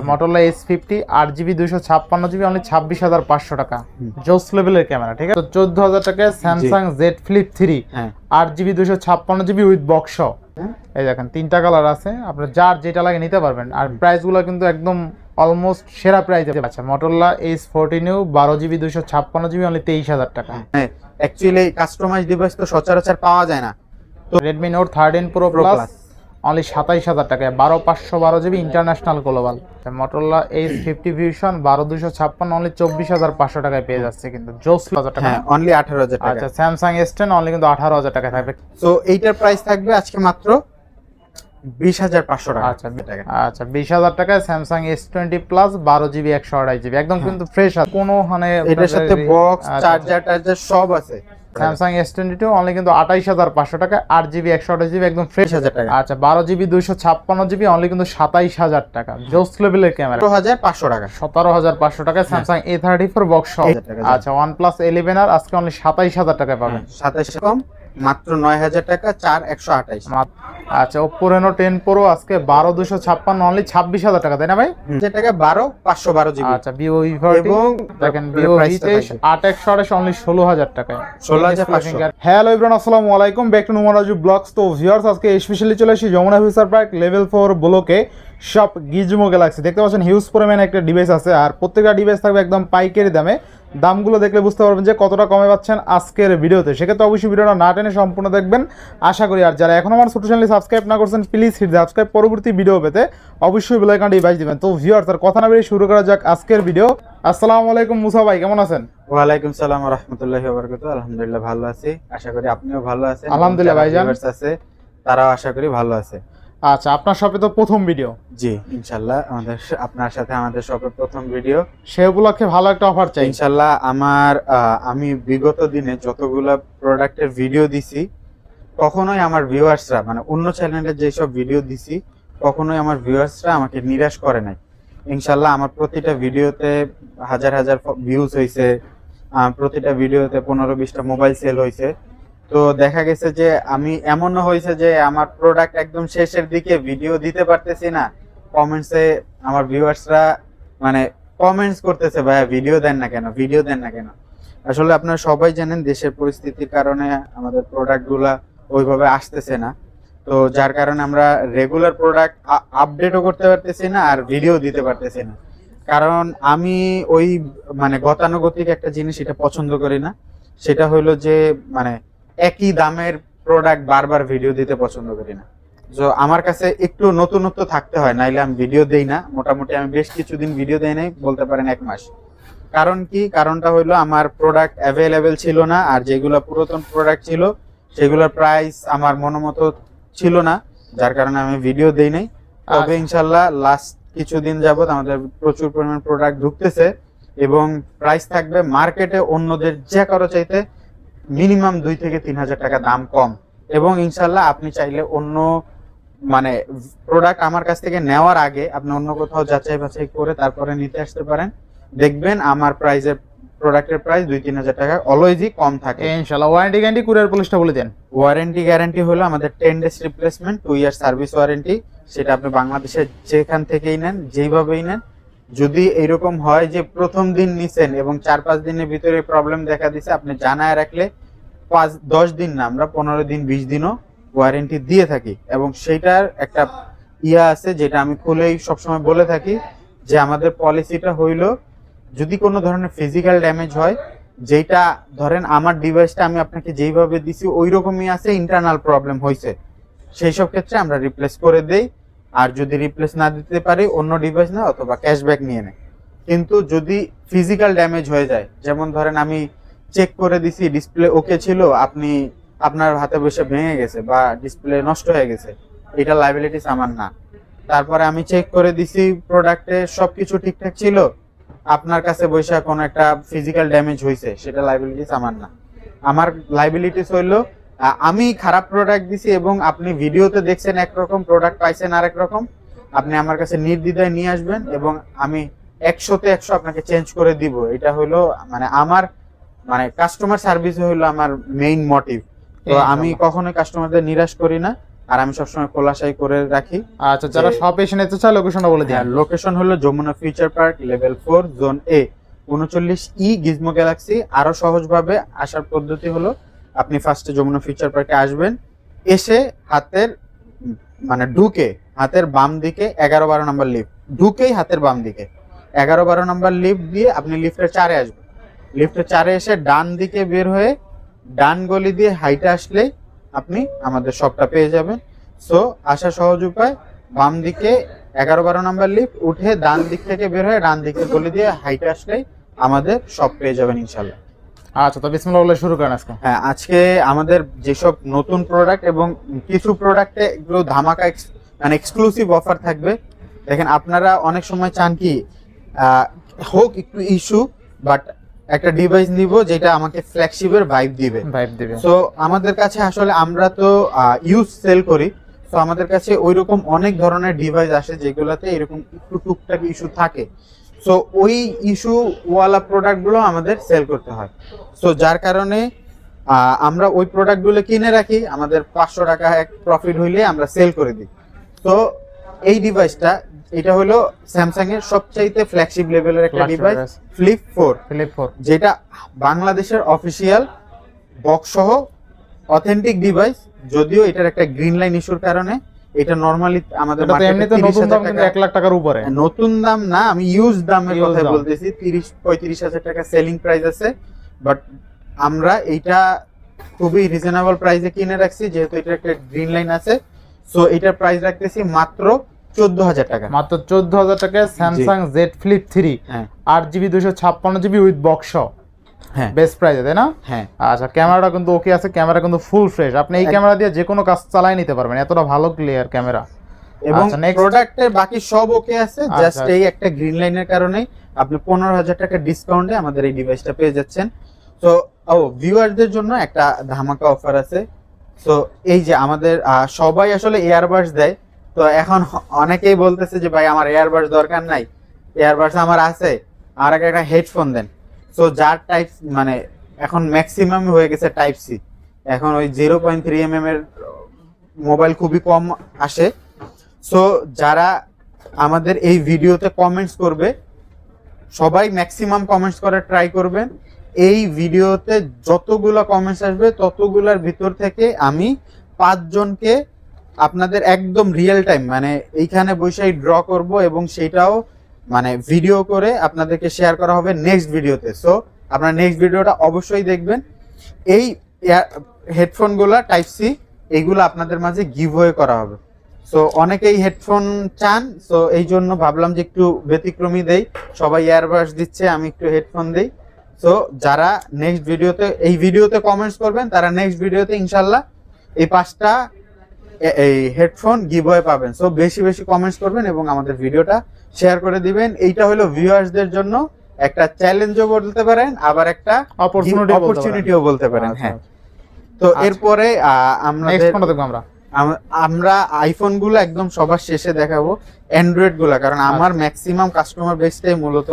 Motorola S50 8GB 256GB only 26,500 টাকা জোস লেভেলের ক্যামেরা, ঠিক আছে। তো 14,000 টাকায় Samsung Z flip 3 8GB 256GB with box. এই দেখেন তিনটা কালার আছে, আপনার যার যেটা লাগে নিতে পারবেন। আর প্রাইসগুলো কিন্তু একদম অলমোস্ট সেরা প্রাইসে আছে। Motorola S40 12GB 256GB only 23,000 টাকা। অ্যাকচুয়ালি কাস্টমাইজ ডিভাইস তো সচরাচর পাওয়া যায় না। তো Redmi Note 13 Pro Plus only 27,000 টাকায় 12/512GB international global. Motorola S50 Fusion 12256 only 24,500 টাকায় পেয়ে যাচ্ছে কিন্তু জোস 1000 টাকা। হ্যাঁ, অনলি 18,000 টাকা। আচ্ছা, Samsung S10 অনলি কিন্তু 18,000 টাকায় থাকবে। সো এইটার প্রাইস থাকবে আজকে মাত্র 20,500 টাকা। আচ্ছা 20,000 টাকায় Samsung S20 Plus 12GB 128GB একদম কিন্তু ফ্রেশ আছে, কোনো মানে এটার সাথে বক্স চার্জার সব আছে। Samsung S22 অনলি কিন্তু 28,500 টাকা 8GB 128GB একদম ফ্রেশ 1000 টাকা। আচ্ছা 12GB 256GB অনলি কিন্তু 27,000 টাকা জোস লেভেলের ক্যামেরা। 17,500 টাকা। 17,500 টাকায় Samsung A34 বক্স। আচ্ছা OnePlus 11R আজকে অনলি 27,000 টাকায় পাবেন। 27 কম মাত্র 9,000 টাকা 4128। আচ্ছা Oppo Reno 10 Pro আজকে 12,256 অনলি 26,000 টাকা, তাই না ভাই? যে টাকা 12,512GB। আচ্ছা Vivo V40 এবং দেখেন Vivo V23 8/128 অনলি 16,000 টাকায় 16,500। হ্যালো এভরিওয়ান, আসসালামু আলাইকুম, ব্যাক টু নুমারাজু ব্লগস। তো ভিউয়ার্স আজকে স্পেশালি চলে আসি যমুনা ফিউচার পার্ক লেভেল 4 ব্লকে শপ গিজমো গ্যালাক্সি। দেখতে পাচ্ছেন হিউজ পরিমাণে একটা ডিভাইস আছে, আর প্রত্যেকটা ডিভাইস থাকবে একদম পাইকারি দামে। দামগুলো দেখলে বুঝতে পারবেন যে কতটা কমে পাচ্ছেন আজকের ভিডিওতে। সেক্ষেত্রে অবশ্যই ভিডিওটা না টেনে সম্পূর্ণ দেখবেন আশা করি। আর যারা এখন আমার ছোট চ্যানেলে সাবস্ক্রাইব না করছেন প্লিজ হিট সাবস্ক্রাইব, পরবর্তী ভিডিও পেতে অবশ্যই বেল আইকনটি বাজিয়ে দিবেন। তো ভিউয়ার্স আর কথা না বেরিয়ে শুরু করা যাক আজকের ভিডিও। আসসালামু আলাইকুম মুসা ভাই, কেমন আছেন? ওয়ালাইকুম সালাম ওয়া রাহমাতুল্লাহি ওয়া বারাকাতুহু। আলহামদুলিল্লাহ ভালো আছি, আশা করি আপনিও ভালো আছেন। আলহামদুলিল্লাহ ভাইজান আছে, তারাও আশা করি ভালো আছে। আচ্ছা আপনার শপে তো প্রথম ভিডিও। জি ইনশাআল্লাহ আপনার সাথে আমাদের শপের প্রথম ভিডিও, সে উপলক্ষে ভালো একটা অফার চাই ইনশাআল্লাহ। আমি বিগত দিনে যতগুলা প্রোডাক্টের ভিডিও দিছি কখনোই আমার ভিউয়ার্সরা মানে অন্য চ্যানেলের যেসব ভিডিও দিছি কখনোই আমার ভিউয়ার্সরা আমাকে নিরাশ করে নাই। ইনশাআল্লাহ আমার প্রতিটা ভিডিওতে হাজার হাজার ভিউজ হয়েছে, প্রতিটা ভিডিওতে 15-20টা মোবাইল সেল হয়েছে। তো দেখা গেছে যে আমি এমনও হয়েছে যে আমার প্রোডাক্ট একদম শেষের দিকে ভিডিও দিতে পারতেছি না, কমেন্টসে আমার ভিউয়ার্সরা মানে কমেন্টস করতেছে ভাইয়া ভিডিও দেন না কেন, ভিডিও দেন না কেন। আসলে আপনারা সবাই জানেন দেশের পরিস্থিতির কারণে আমাদের প্রোডাক্টগুলা ওইভাবে আসতেছে না, তো যার কারণে আমরা রেগুলার প্রোডাক্ট আপডেটও করতে পারতেছি না আর ভিডিও দিতে পারতেছি না। কারণ আমি ওই মানে গতানুগতিক একটা জিনিস এটা পছন্দ করি না, সেটা হইলো যে মানে একই দামের প্রোডাক্ট বারবার ভিডিও দিতে পছন্দ করি না। তো আমার কাছে একটু নতুনত্ব থাকতে হয়, নাইলে আমি ভিডিও দেই না। মোটামুটি আমি বেশ কিছুদিন ভিডিও দেই নাই, বলতে পারেন 1 মাস। কারণ কি, কারণটা হইলো আমার প্রোডাক্ট অ্যাভেলেবেল ছিল না, আর যেগুলো পুরাতন প্রোডাক্ট ছিল সেগুলোর প্রাইস আমার মনোমতো ছিল না, যার কারণে আমি ভিডিও দেই নাই। তবে ইনশাল্লাহ লাস্ট কিছুদিন যাবত আমাদের প্রচুর পরিমাণ প্রোডাক্ট ঢুকতেছে এবং প্রাইস থাকবে মার্কেটে অন্যদের যে কারো চাইতে মিনিমাম 2 থেকে 3,000 টাকা দাম কম। এবং ইনশাল্লাহ আপনি চাইলে অন্য মানে প্রোডাক্ট আমার কাছ থেকে নেওয়ার আগে আপনি অন্য কোথাও যাচাই বাছাই করে তারপরে নিতে আসতে পারেন, দেখবেন আমার প্রাইসের প্রোডাক্টের প্রাইস 2-3,000 টাকা অলওয়েজই কম থাকে ইনশাআল্লাহ। ওয়ারেন্টি গ্যারান্টি কুরিয়ার পলিশটা বলে দেন। ওয়ারেন্টি গ্যারান্টি হলো আমাদের 10 days replacement, 2 year service warranty. সেটা আপনি বাংলাদেশের যেখান থেকেই নেন, যেইভাবেই নেন, যদি এরকম হয় যে প্রথম দিন নিছেন এবং 4-5 দিনের ভিতরে প্রবলেম দেখা দিছে, আপনি জানায় রাখলে 5-10 দিন না, আমরা 15 দিন 20 দিনও ওয়ারেন্টি দিয়ে থাকি। এবং সেইটার একটা আছে যেটা আমি খুলেই সবসময় বলে থাকি যে আমাদের পলিসিটা হইলো যদি কোনো ধরনের ফিজিক্যাল ড্যামেজ হয়, যেটা ধরেন আমার ডিভাইসটা আমি আপনাকে যেইভাবে দিছি ওই রকমই আছে, ইন্টারনাল প্রবলেম হয়েছে, সেই সব ক্ষেত্রে আমরা রিপ্লেস করে দেই। আর যদি রিপ্লেস না দিতে পারি অন্য ডিভাইস না অথবা ক্যাশব্যাক নিয়ে নেয়। কিন্তু যদি ফিজিক্যাল ড্যামেজ হয়ে যায়, যেমন ধরেন আমি চেক করে দিছি ডিসপ্লে ওকে ছিল, আপনার হাতে বসে ভেঙে গেছে বা ডিসপ্লে নষ্ট হয়ে গেছে, এটা লাইবিলিটিস আমার না। তারপরে আমি চেক করে দিছি প্রোডাক্টে সবকিছু ঠিকঠাক ছিল, আপনার কাছে বসে কোনো একটা ফিজিক্যাল ড্যামেজ হয়েছে, সেটা লাইবিলিটিস আমার না। আমার লাইবিলিটিস হইলো আমি খারাপ প্রোডাক্ট দিছি এবং আপনি ভিডিওতে দেখছেন একরকম, প্রোডাক্ট পাইছেন আরেক রকম, আপনি আমার কাছে নির্দ্বিধায় নিয়ে আসবেন এবং আমি 100-তে 100 আপনাকে চেঞ্জ করে দিব। এটা হলো মানে আমার মানে কাস্টমার সার্ভিস হলো আমার মেইন মোটিভ। তো আমি কখনোই কাস্টমারদের নিরাশ করি না আর আমি সবসময় খোলাসাই করে রাখি। আচ্ছা, যারা শপ এসে নিতে চায় লোকেশনটা বলে দিন। লোকেশন হলো Jamuna Future Park level 4 zone A 39E Gizmo Galaxy. আরো সহজভাবে আসার পদ্ধতি হলো আপনি ফার্স্টে যমুনা ফিউচার পার্কে আসবেন, এসে হাতের মানে ঢুকে হাতের বাম দিকে 11-12 নম্বর লিফট, ঢুকেই হাতের বাম দিকে 11-12 নম্বর লিফট দিয়ে আপনি লিফটের 4-এ আসবেন। লিফটের 4-এ এসে ডান দিকে বের হয়ে ডান গলি দিয়ে হাইটে আসলেই আপনি আমাদের শপটা পেয়ে যাবেন। সো আসা সহজ উপায়, বাম দিকে 11-12 নম্বর লিফট উঠে ডান দিক থেকে বের হয়ে ডান দিকে গলি দিয়ে হাইটে আসলেই আমাদের শপ পেয়ে যাবেন ইনশাল্লাহ। আচ্ছা, তো বিসমিল্লাহ বলে শুরু করেন আজকে। হ্যাঁ, আজকে আমাদের যেসব নতুন প্রোডাক্ট এবং কিছু প্রোডাক্টে এগুলো ধামাকা মানে এক্সক্লুসিভ অফার থাকবে। দেখেন, আপনারা অনেক সময় চান কি হোক একটু ইস্যু, বাট একটা ডিভাইস নিব যেটা আমাকে ফ্ল্যাগশিপের ভাইব দিবে। সো আমাদের কাছে আসলে আমরা তো ইউজ সেল করি, তো আমাদের কাছে ওইরকম অনেক ধরনের ডিভাইস আসে যেগুলোতে এরকম একটু টুকটাক ইস্যু থাকে। সো ওই ইস্যু ওয়ালা প্রোডাক্টগুলো আমাদের সেল করতে হয়। সো যার কারণে আমরা ওই প্রোডাক্টগুলো কিনে রাখি, আমাদের 500 টাকা এক প্রফিট হইলে আমরা সেল করে দিই। তো এই ডিভাইসটা, এটা হলো স্যামসাং এর সবচাইতে ফ্ল্যাগশিপ লেভেলের একটা ডিভাইস, ফ্লিপ 4, যেটা বাংলাদেশের অফিসিয়াল বক্স সহ অথেন্টিক ডিভাইস। যদিও এটার একটা গ্রিন লাইন ইস্যুর কারণে এটা নরমালি আমাদের এমনিতে নতুন দাম কিন্তু 1 লাখ টাকার উপরে। নতুন দাম না, আমি ইউজ দামের কথা বলতেছি। 30-35 হাজার টাকা সেলিং প্রাইস আছে, বাট আমরা এইটা খুবই রিজনেবল প্রাইসে কিনে রাখছি যেহেতু এটা একটা গ্রিন লাইন আছে। সো এটার প্রাইস রাখতেছি মাত্র 14,000 টাকা। মাত্র 14,000 টাকায় Samsung Z flip 3, 8GB 256GB with box. হ্যাঁ, বেস্ট প্রাইসে, তাই না? হ্যাঁ। আচ্ছা, ক্যামেরাটা কিন্তু ওকে আছে, ক্যামেরা কিন্তু ফুল ফ্রেশ। আপনি এই ক্যামেরা দিয়ে যে কোনো কাজ চালাই নিতে পারবেন, এতটা ভালো ক্লিয়ার ক্যামেরা। এবং প্রোডাক্টের বাকি সব ওকে আছে, জাস্ট এই একটা গ্রিন লাইনের কারণে আপনি 15,000 টাকা ডিসকাউন্টে আমাদের এই ডিভাইসটা পেয়ে যাচ্ছেন। তো ভিউয়ারদের জন্য একটা ধামাকা অফার আছে। সো এই যে আমাদের সবাই আসলে এয়ারবাডস দেয়, তো এখন অনেকেই বলতেছে যে ভাই আমার এয়ারবাডস দরকার নাই, এয়ারবাডস আমার আছে, আর একটা হেডফোন দেন। সো যার টাইপ মানে এখন ম্যাক্সিমাম হয়ে গেছে টাইপ সি, এখন ওই 0.3mm এর মোবাইল খুবই কম আসে। সো যারা আমাদের এই ভিডিওতে কমেন্টস করবে, সবাই ম্যাক্সিমাম কমেন্টস করার ট্রাই করবেন। এই ভিডিওতে যতগুলো কমেন্টস আসবে ততগুলোর ভিতর থেকে আমি 5 জনকে আপনাদের একদম রিয়েল টাইম মানে এইখানে বসেই ড্র করব এবং সেটাও মানে ভিডিও করে আপনাদেরকে শেয়ার করা হবে নেক্সট ভিডিওতে। সো আপনারা নেক্সট ভিডিওটা অবশ্যই দেখবেন। এই হেডফোনগুলো টাইপ সি, এইগুলো আপনাদের মাঝে গিভওয়ে করা হবে। সো অনেকেই হেডফোন চান, সো এই জন্য ভাবলাম যে একটু ব্যতিক্রমী দেই। সবাই ইয়ারবাডস দিচ্ছে, আমি একটু হেডফোন দেই। সো যারা নেক্সট ভিডিওতে এই ভিডিওতে কমেন্টস করবেন তারা নেক্সট ভিডিওতে ইনশাল্লাহ এই 5টা এই হেডফোন গিভওয়ে পাবেন। সো বেশি বেশি কমেন্টস করবেন এবং আমাদের ভিডিওটা শেয়ার করে দিবেন। এইটা হলো ভিউয়ার্সদের জন্য একটা চ্যালেঞ্জও বলতে পারেন, আবার একটা অপরচুনিটিও বলতে পারেন। হ্যাঁ, তো এরপরে আমরা আইফোন গুলো একদম সবার শেষে দেখাবো, অ্যান্ড্রয়েড গুলা, কারণ আমার ম্যাক্সিমাম কাস্টমার বেসটাই মূলত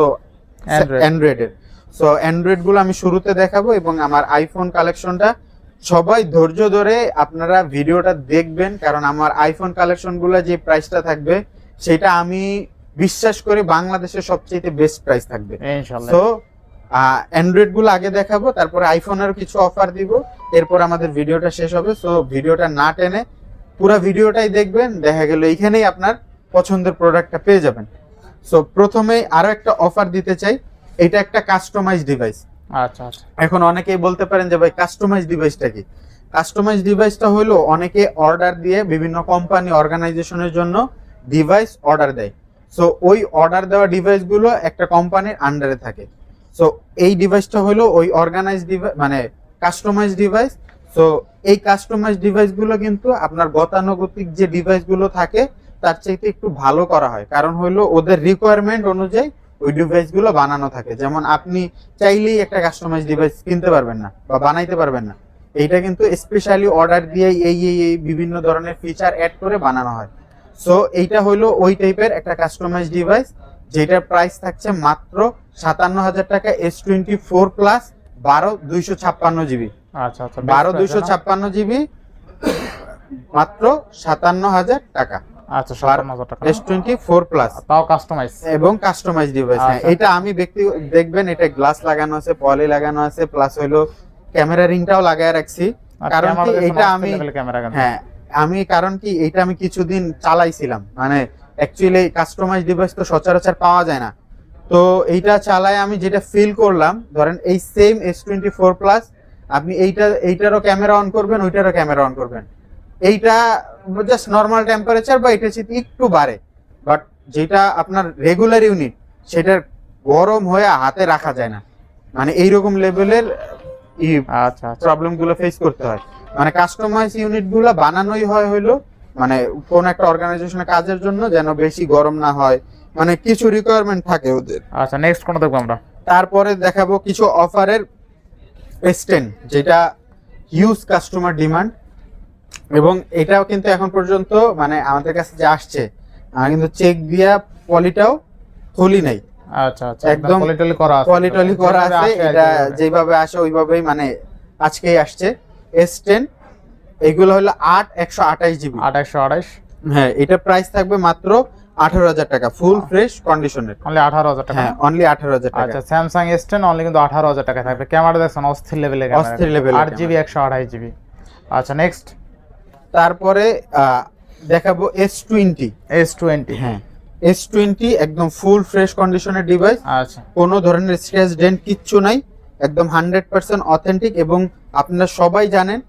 অ্যান্ড্রয়েডের। সো অ্যান্ড্রয়েড গুলো আমি শুরুতে দেখাবো এবং আমার আইফোন কালেকশনটা সবাই ধৈর্য ধরে আপনারা ভিডিওটা দেখবেন, কারণ আমার আইফোন কালেকশন গুলো যে প্রাইসটা থাকবে সেটা আমি বিশ্বাস করি বাংলাদেশের সবচেয়ে বেস্ট প্রাইস থাকবে ইনশাআল্লাহ। সো অ্যান্ড্রয়েড গুলো আগে দেখাবো, তারপরে আইফোনের কিছু অফার দিব, এরপর আমাদের ভিডিওটা শেষ হবে। সো ভিডিওটা না টেনে পুরো ভিডিওটাই দেখবেন, দেখা গেল এইখানেই আপনার পছন্দের প্রোডাক্টটা পেয়ে যাবেন। সো প্রথমে আরো একটা অফার দিতে চাই, এটা একটা কাস্টমাইজ ডিভাইস। আচ্ছা আচ্ছা, এখন অনেকেই বলতে পারেন যে ভাই কাস্টমাইজ ডিভাইসটা কি? কাস্টমাইজ ডিভাইসটা হলো অনেকে অর্ডার দিয়ে বিভিন্ন কোম্পানি অর্গানাইজেশনের জন্য ডিভাইস অর্ডার দেয়। সো ওই অর্ডার দেওয়া ডিভাইসগুলো একটা কোম্পানির আন্ডারে থাকে। সো এই ডিভাইসটা হলো ওই অর্গানাইজ ডিভাইস মানে কাস্টমাইজ ডিভাইস। সো এই কাস্টমাইজ ডিভাইসগুলো কিন্তু আপনার গতানুগতিক যে ডিভাইসগুলো থাকে তার চাইতে একটু ভালো করা হয়, কারণ হলো ওদের রিকোয়ারমেন্ট অনুযায়ী ওই ডিভাইসগুলো বানানো থাকে। যেমন আপনি চাইলেই একটা কাস্টমাইজ ডিভাইস কিনতে পারবেন না বা বানাইতে পারবেন না, এইটা কিন্তু স্পেশালি অর্ডার দিয়ে এই বিভিন্ন ধরনের ফিচার অ্যাড করে বানানো হয়। সো এইটা হলো ওই টাইপের একটা কাস্টমাইজ ডিভাইস, যেটার প্রাইস থাকছে মাত্র 57,000 টাকা, S24 প্লাস 12 256 জিবি। আচ্ছা আচ্ছা, 12 256 জিবি মাত্র 57,000 টাকা। আচ্ছা 57,000 টাকা S24 প্লাস, তাও কাস্টমাইজ এবং কাস্টমাইজ ডিভাইস। হ্যাঁ, এটা আমি দেখবেন এটা গ্লাস লাগানো আছে, পলি লাগানো আছে, প্লাস হলো ক্যামেরা রিংটাও লাগায় রাখছি। কারণ কি এটা আমি কিছুদিন চালাইছিলাম, মানে অ্যাকচুয়ালি কাস্টমাইজ ডিভাইস তো সচরাচর পাওয়া যায় না। তো এইটা চালায় আমি যেটা ফিল করলাম, ধরেন এই সেম S24 প্লাস আপনি এইটারও ক্যামেরা অন করবেন, ওইটারও ক্যামেরা অন করবেন, এইটা জাস্ট নরমাল টেম্পারেচার বা এটা চেয়ে একটু বাড়ে, বাট যেটা আপনার রেগুলার ইউনিট সেটার গরম হয়ে হাতে রাখা যায় না, মানে এইরকম লেভেলের আচ্ছা প্রবলেম গুলো ফেস করতে হয়। মানে কাস্টমাইজ ইউনিট গুলো বানানোই হলো মানে কোন একটা অর্গানাইজেশনের কাজের জন্য, যেন বেশি গরম না হয়, মানে কিছু রিকোয়ারমেন্ট থাকে ওদের। আচ্ছা নেক্সট কোন দেখবো আমরা? তারপরে দেখাবো কিছু অফারের S10, যেটা হিউজ কাস্টমার ডিমান্ড, এবং এটাও কিন্তু এখন পর্যন্ত মানে আমাদের কাছে যে আসছে কিন্তু চেক দিয়া পলিটাও খুলি নাই। আচ্ছা একদম পলিটলি করা আছে, এটা যেভাবে আসে ওইভাবেই মানে আজকেই আসছে। S10 এগুলো হলো 8/128 জিবি। 8/128, হ্যাঁ, এটা প্রাইস থাকবে মাত্র 18,000 টাকা, ফুল ফ্রেশ কন্ডিশনের। অনলি 18,000 টাকা। হ্যাঁ, অনলি 18,000 টাকা। আচ্ছা স্যামসাং S10 অনলি কিন্তু 18,000 টাকা থাকবে। ক্যামেরা দেখছেন অস্থির লেভেলের ক্যামেরা, অস্থির লেভেলের 8GB 128GB। আচ্ছা নেক্সট, তারপরে দেখাবো S20। হ্যাঁ S20 একদম ফুল ফ্রেশ কন্ডিশনের ডিভাইস। আচ্ছা, কোনো ধরনের স্ক্র্যাচ ডেন্ট কিচ্ছু নাই, একদম 100% অথেন্টিক। এবং আপনারা সবাই জানেন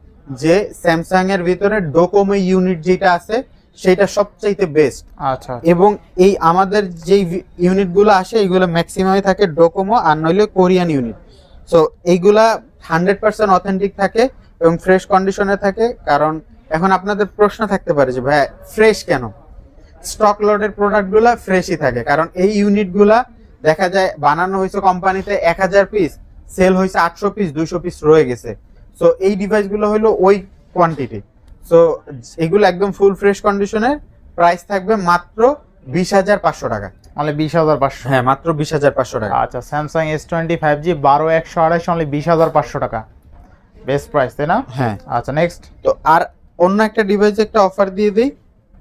যে স্যামসাং এর ভিতরে ডোকোমো ইউনিট যেটা আছে সেটা সবচাইতে বেস্ট। আচ্ছা, এবং এই আমাদের যেই ইউনিটগুলো আসে এইগুলো ম্যাক্সিমামই থাকে ডোকোমো আর নইলে কোরিয়ান ইউনিট। সো এইগুলা 100% অথেন্টিক থাকে এবং ফ্রেশ কন্ডিশনে থাকে। কারণ এখন আপনাদের প্রশ্ন থাকতে পারে যে ভাই ফ্রেশ কেন? স্টক লটের প্রোডাক্টগুলো ফ্রেশই থাকে, কারণ এই ইউনিটগুলা দেখা যায় বানানো হয়েছে কোম্পানিতে 1000 পিস, সেল হয়েছে 800 পিস, 200 পিস রয়ে গেছে। সো এই ডিভাইসগুলো হলো ওই কোয়ান্টিটি। সো এগুলো একদম ফুল ফ্রেশ কন্ডিশনের, প্রাইস থাকবে মাত্র 20,500 টাকা। অনলি 20,500। হ্যাঁ, মাত্র 20,500 টাকা। আচ্ছা স্যামসাং S20 5G 12/128 অনলি 20,500 টাকা, বেস্ট প্রাইস তাই না? হ্যাঁ। আচ্ছা নেক্সট, তো আর অন্য একটা ডিভাইস একটা অফার দিয়ে দিই,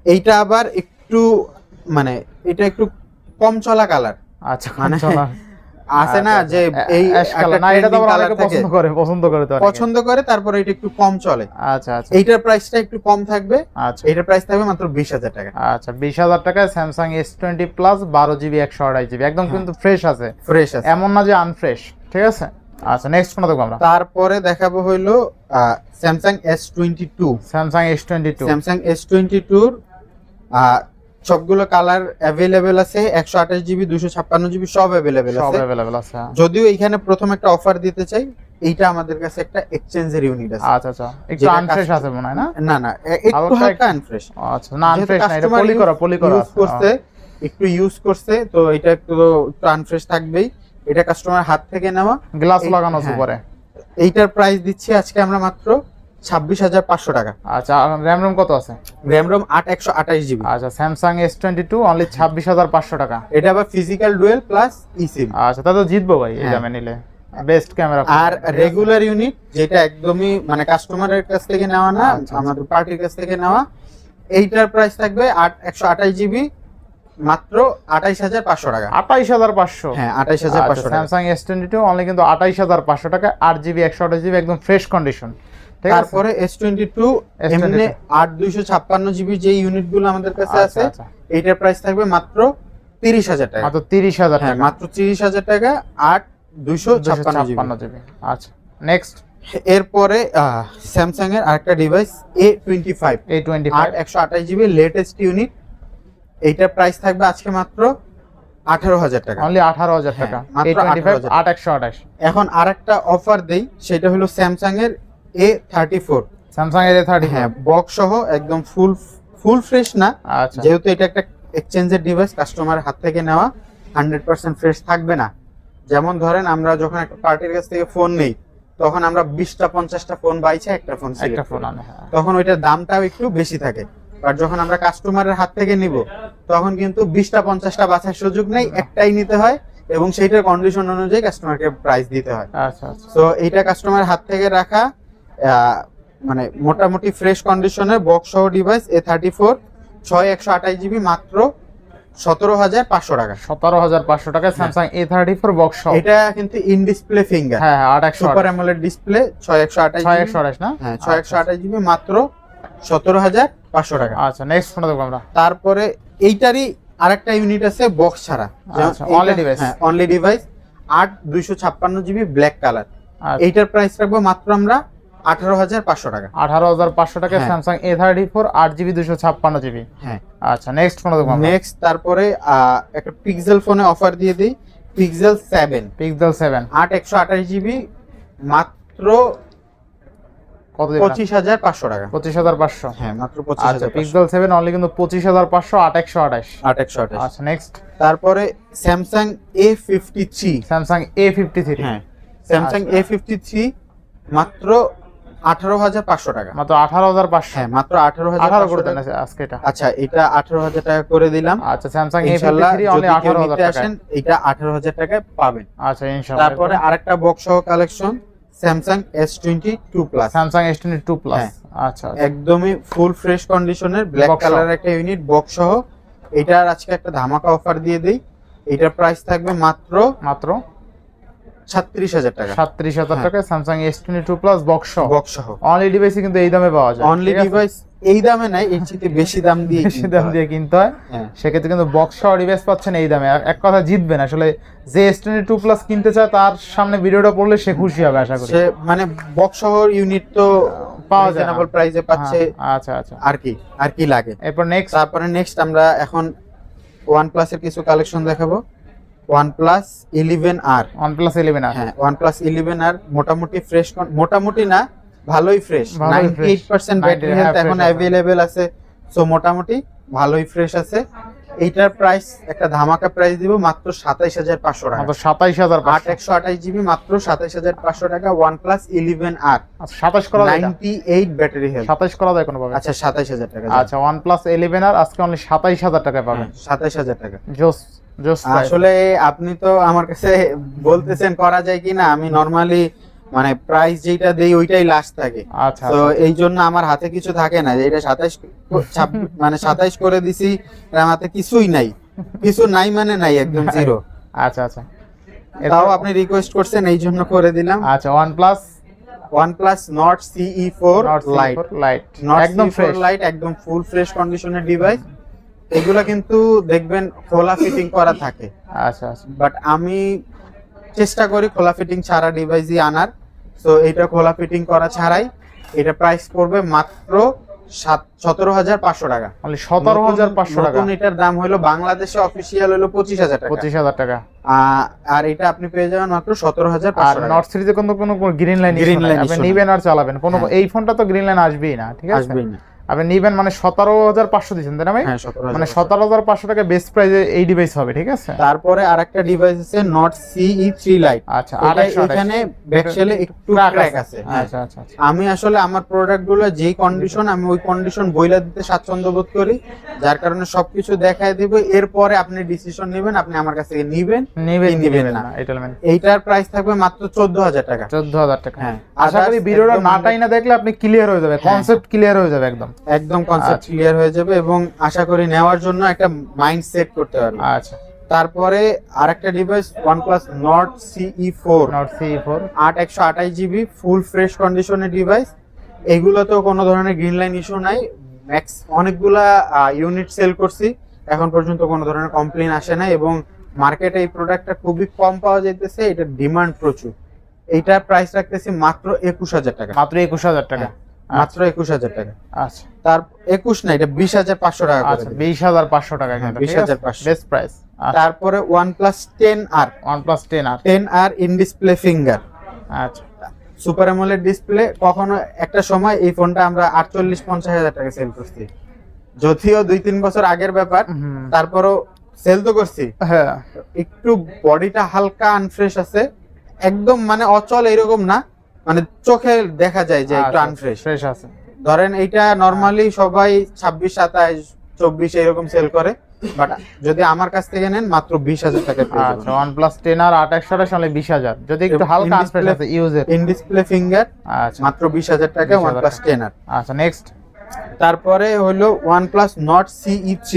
এইটা আবার একটু মানে এটা একটু কম চলা কালার। আচ্ছা মানে আছে না যে এই না, এটা তো অনেকে পছন্দ করে তারপরে এটা একটু কম চলে। আচ্ছা, এইটার প্রাইসটা একটু কম থাকবে। আচ্ছা, এটার প্রাইস থাকবে মাত্র 20,000 টাকা। আচ্ছা 20,000 টাকায় Samsung S20 plus 12GB 128GB, একদম কিন্তু ফ্রেশ আছে, এমন না যে আনফ্রেশ, ঠিক আছে? আচ্ছা নেক্সট কোন দেখব আমরা? তারপরে দেখাবো হইলো স্যামসাং S22। স্যামসাং S22 সবগুলো কালার অ্যাভেলেবেল আছে, 128GB 256GB সব অ্যাভেলেবেল আছে। যদিও এখানে প্রথম একটা অফার দিতে চাই, এইটা আমাদের কাছে একটা এক্সচেঞ্জের ইউনিট আছে। আচ্ছা একটু আনফ্রেশ আছে মনে হয় না? না একটু হালকা আনফ্রেশ। আচ্ছা না আনফ্রেশ না, এটা পলি করা ইউজ করতে, একটু ইউজ করতে, তো এটা একটু আনফ্রেশ থাকবেই। এটা কাস্টমার হাত থেকে নেওয়া, গ্লাস লাগানো আছে পরে। এইটার প্রাইস দিচ্ছি আজকে আমরা মাত্র 26,500 টাকা। আচ্ছা র‍্যাম রোম কত আছে? RAM ROM 8/128GB। আচ্ছা স্যামসাং S22 অনলি 26,500 টাকা। এটা আবার ফিজিক্যাল ডুয়েল প্লাস ইসিম। আচ্ছা তা তো জিতবো ভাই এই দামে নিলে, বেস্ট ক্যামেরা। আর রেগুলার ইউনিট যেটা একদমই মানে কাস্টমারের কাছ থেকে নেওয়া না, আমাদের পার্টির কাছ থেকে নেওয়া, এইটার প্রাইস থাকবে 8/128GB মাত্র 28,500 টাকা। 28,500? হ্যাঁ 28,500 টাকা। স্যামসাং S22 অনলি কিন্তু 28,500 টাকা, 8GB 128GB একদম ফ্রেশ কন্ডিশন। তারপরে S22 এমনি 8/256GB যে ইউনিটগুলো আমাদের কাছে আছে, এইটার প্রাইস থাকবে মাত্র 30,000 টাকা। মাত্র 30,000 টাকা? হ্যাঁ মাত্র 30,000 টাকা, 8/256GB। আচ্ছা নেক্সট, এরপরে স্যামসাং এর আরেকটা device A25 8/128GB latest unit, এইটার প্রাইস থাকবে আজকে মাত্র 18,000 টাকা। অনলি 18,000 টাকা, A25 8/128। এখন আরেকটা অফার দেই, সেটা হলো স্যামসাং এর A34। স্যামসাং এর A34, হ্যাঁ বক্স সহ একদম ফুল ফ্রেশ না। আচ্ছা, যেহেতু এটা একটা এক্সচেঞ্জের ডিভাইস, কাস্টমার হাত থেকে নেওয়া, 100% ফ্রেশ থাকবে না। যেমন ধরেন আমরা যখন একটা পার্টির কাছ থেকে ফোন নেই, তখন আমরা 20টা 50টা ফোন বাইছে একটা ফোন আনে, তখন ওইটার দামটাও একটু বেশি থাকে। আর যখন আমরা কাস্টমারের হাত থেকে নিব, তখন কিন্তু 20টা 50টা বাছার সুযোগ নেই, একটাই নিতে হয় এবং সেইটার কন্ডিশন অনুযায়ী কাস্টমারকে প্রাইস দিতে হয়। আচ্ছা তো এইটা কাস্টমার হাত থেকে রাখা মানে মোটামুটি ফ্রেশ কন্ডিশনের বক্স সহ ডিভাইস A34 6128 জিবি মাত্র 17,500 টাকা। 17,500 টাকায় স্যামসাং A34 বক্স সহ। এটা কিন্তু ইন ডিসপ্লে ফিঙ্গার, হ্যাঁ 8128 সুপার অ্যামোলেড ডিসপ্লে 6128 না? হ্যাঁ 6128 জিবি মাত্র 17,500 টাকা। আচ্ছা নেক্সট ফোন দেখব আমরা। তারপরে এইটারই আরেকটা ইউনিট আছে বক্স ছাড়া, আচ্ছা অনলি ডিভাইস। হ্যাঁ only device 8256 GB black colour. আচ্ছা। এইটার প্রাইস রাখবো মাত্র আমরা 18,500 টাকা। 18,500 টাকায় হ্যাঁ। Samsung A34 8GB 256GB। হ্যাঁ আচ্ছা নেক্সট ফোন দেখব আমরা। নেক্সট তারপরে একটা পিক্সেল ফোনে অফার দিয়ে দিই, পিক্সেল 7 পিক্সেল 7 128 জিবি মাত্র কত দিবেন? 25,500 টাকা। 25,500। হ্যাঁ মাত্র আচ্ছা 25,500। পিক্সেল 7 অনলি কিন্তু 25,500 8128। 8128। আচ্ছা নেক্সট তারপরে স্যামসাং A53। Samsung A53। হ্যাঁ স্যামসাং A53 মাত্র 18,500 টাকা। মাত্র 18,500। হ্যাঁ মাত্র 18 করে 18,500 দেন টাকা। আজকে এটা। আচ্ছা এটা 18,000 টাকা করে দিলাম। আচ্ছা স্যামসাং ইনশাআল্লাহ A53 অনলি যদি কেউ 18,000 নিতে টাকা। আসেন এটা 18,000 টাকায় পাবেন। আচ্ছা ইনশাআল্লাহ। তারপরে আরেকটা বক্স সহ collection Samsung S22 plus. Samsung S22 plus. হ্যাঁ। আচ্ছা একদমই ফুল ফ্রেশ কন্ডিশনের ব্ল্যাক Box সহ। কালারের একটা ইউনিট বক্স সহ। এটার আজকে একটা ধামাকা অফার দিয়ে দেই, এটার প্রাইস থাকবে মাত্র মাত্র 36,000 টাকা। 37,000 হ্যাঁ। টাকায় স্যামসাং S22 প্লাস বক্স সহ। বক্স সহ অনলি ডিভাইসে কিন্তু এই দামে পাওয়া যায়। অনলি ঠিক আছে? ডিভাইস এই দামে নাই, এর চেয়ে বেশি দাম দিয়ে বেশি দাম দিয়ে কিনতে হয়। হ্যাঁ সেক্ষেত্রে কিন্তু বক্স সহ ডিভাইস পাচ্ছেন এই দামে। এক কথা জিতবেন আসলে, যে S22 প্লাস কিনতে চায় তার সামনে ভিডিওটা পড়লে সে খুশি হবে আশা করি। সে মানে বক্স সহ ইউনিট তো পাওয়া যায় না। রিজনেবল প্রাইসে পাচ্ছে। হ্যাঁ, আচ্ছা আচ্ছা। আর কি লাগে। এরপর নেক্সট তারপরে নেক্সট আমরা এখন OnePlus এর কিছু কালেকশন দেখাবো। OnePlus 11R। OnePlus 11R। হ্যাঁ OnePlus 11R মোটামুটি ফ্রেশ, মোটামুটি না ভালোই ফ্রেশ, ভালোই fresh। 98% ব্যাটারি 90 হেলথ হ্যাঁ, এখন fresh আছে। অ্যাভেলেবেল আছে। সো মোটামুটি ভালোই ফ্রেশ আছে। এইটার প্রাইস একটা ধামাকা প্রাইস দিব মাত্র 27,500 টাকা। মাত্র 27,500। 8128 জিবি মাত্র 27,500 টাকা ওয়ানপ্লাস 11R। আচ্ছা 27 করা যায় এটা? 98 ব্যাটারি হেলথ। 27 করা যায় কোনো ভাবে? আচ্ছা 27,000 টাকা। আচ্ছা OnePlus 11R আজকে অনলি 27,000 টাকায় পাবেন। 27,000 টাকা। জোস জোস price। আসলে আপনি তো আমার কাছে বলতেছেন করা যায় কিনা, আমি নরমালি মানে প্রাইস যেটা দেই ওইটাই লাস্ট থাকে। আচ্ছা তো এই জন্য আমার হাতে কিছু থাকে না, যে এটা 27 মানে 27 করে দিছি, আমার হাতে কিছুই নাই। কিছু নাই মানে নাই, একদম জিরো। আচ্ছা আচ্ছা। তাও আপনি রিকোয়েস্ট করছেন এই জন্য করে দিলাম। আচ্ছা OnePlus Nord CE4 Lite। Light Nord একদম CE4 ফ্রেশ। Lite একদম ফুল ফ্রেশ কন্ডিশনের ডিভাইস। এগুলা কিন্তু দেখবেন খোলা ফিটিং করা থাকে, আচ্ছা আচ্ছা। বাট আমি চেষ্টা করি খোলা ফিটিং ছাড়া ডিভাইসই আনার। সো এটা খোলা ফিটিং করা ছাড়াই, এটা প্রাইস পড়বে মাত্র 17,500 টাকা। অনলি 17,500 টাকা। নতুন এটার দাম হলো বাংলাদেশে অফিশিয়াল হলো 25,000 টাকা। 25,000 টাকা। আর এটা আপনি পেয়ে যাবেন মাত্র আর 17,500 টাকা। নর্থ সিরিজে কোনো কোনো গ্রিন লাইন Green line আপনি issue নাই। নিবেন আর চালাবেন কোনো, হ্যাঁ। এই ফোনটা তো গ্রিন লাইন আসবেই না, ঠিক আছে? আসবেই না। আপনি নিবেন মানে 17,500 দিচ্ছেন তাই না ভাই? হ্যাঁ 17,000। মানে 17,500 টাকা বেস্ট প্রাইসে এই ডিভাইস হবে, ঠিক আছে? তারপরে আরেকটা ডিভাইস আছে Nord CE3 Lite। আচ্ছা এখানে ব্যাকশেলে একটু ক্র্যাক আছে। হ্যাঁ। আচ্ছা আচ্ছা আচ্ছা। আমি আসলে আমার প্রোডাক্টগুলো যেই কন্ডিশন, আমি ওই কন্ডিশন বইলা দিতে স্বাচ্ছন্দ্য বোধ করি, যার কারণে সবকিছু দেখায় দিব। এরপরে আপনি ডিসিশন নেবেন, আপনি আমার কাছ থেকে নিবেন নিবেন কি নিবেন না। না এটা মেন। এইটার প্রাইস থাকবে মাত্র 14,000 টাকা। 14,000 টাকা। হ্যাঁ। আশা করি Others ভিডিওটা একদম নাটাই না দেখলে আপনি ক্লিয়ার হয়ে যাবে, কনসেপ্ট ক্লিয়ার হয়ে যাবে একদম। একদম কনসেপ্ট আচ্ছা। ক্লিয়ার হয়ে যাবে এবং আশা করি নেওয়ার জন্য একটা মাইন্ড সেট করতে পারবে। আচ্ছা তারপরে আরেকটা device OnePlus Nord CE4 Nord CE4 128 GB full fresh কন্ডিশনের ডিভাইস। এগুলোতেও কোনো ধরনের গ্রিন লাইন ইস্যু নাই। ম্যাক্স অনেকগুলা ইউনিট সেল করছি, এখন পর্যন্ত কোনো ধরনের কমপ্লেইন আসে না এবং মার্কেটে এই প্রোডাক্টটা খুবই কম পাওয়া যাইতেছে, এটার ডিমান্ড প্রচুর। এইটার প্রাইস রাখতেছি মাত্র 21,000 টাকা। মাত্র 21,000 টাকা। মাত্র 21,000 টাকা। আচ্ছা তার 21 না, এটা 20,500 টাকা করে আচ্ছা দিন। 20,500 টাকা কিন্তু 20,500 বেস্ট প্রাইস। তারপরে OnePlus 10R। OnePlus 10R 10R in display finger, আচ্ছা সুপার অ্যামোলেড ডিসপ্লে। কখনো একটা সময় এই ফোনটা আমরা 48-50,000 টাকা সেল করছি, যদিও 2-3 বছর আগের ব্যাপার, হুম। তারপরও সেল তো করছি। হ্যাঁ একটু বডিটা হালকা আনফ্রেশ আছে, একদম মানে অচল এরকম না, মানে চোখে দেখা যায় যে একটু আনফ্রেশ। ফ্রেশ আছে। ধরেন এইটা নরমালি সবাই 26, 27, 24 এরকম সেল করে, বাট যদি আমার কাছ থেকে নেন মাত্র 20,000 টাকা পেয়ে যাবেন। আচ্ছা OnePlus 10 আর 828 আসলে 20,000, যদি একটু হালকা আনফ্রেশ আছে ইউজের ইন ডিসপ্লে ফিঙ্গার আচ্ছা মাত্র 20,000 টাকা 20,000 OnePlus 10 আর। আচ্ছা নেক্সট তারপরে হলো OnePlus Nord CE3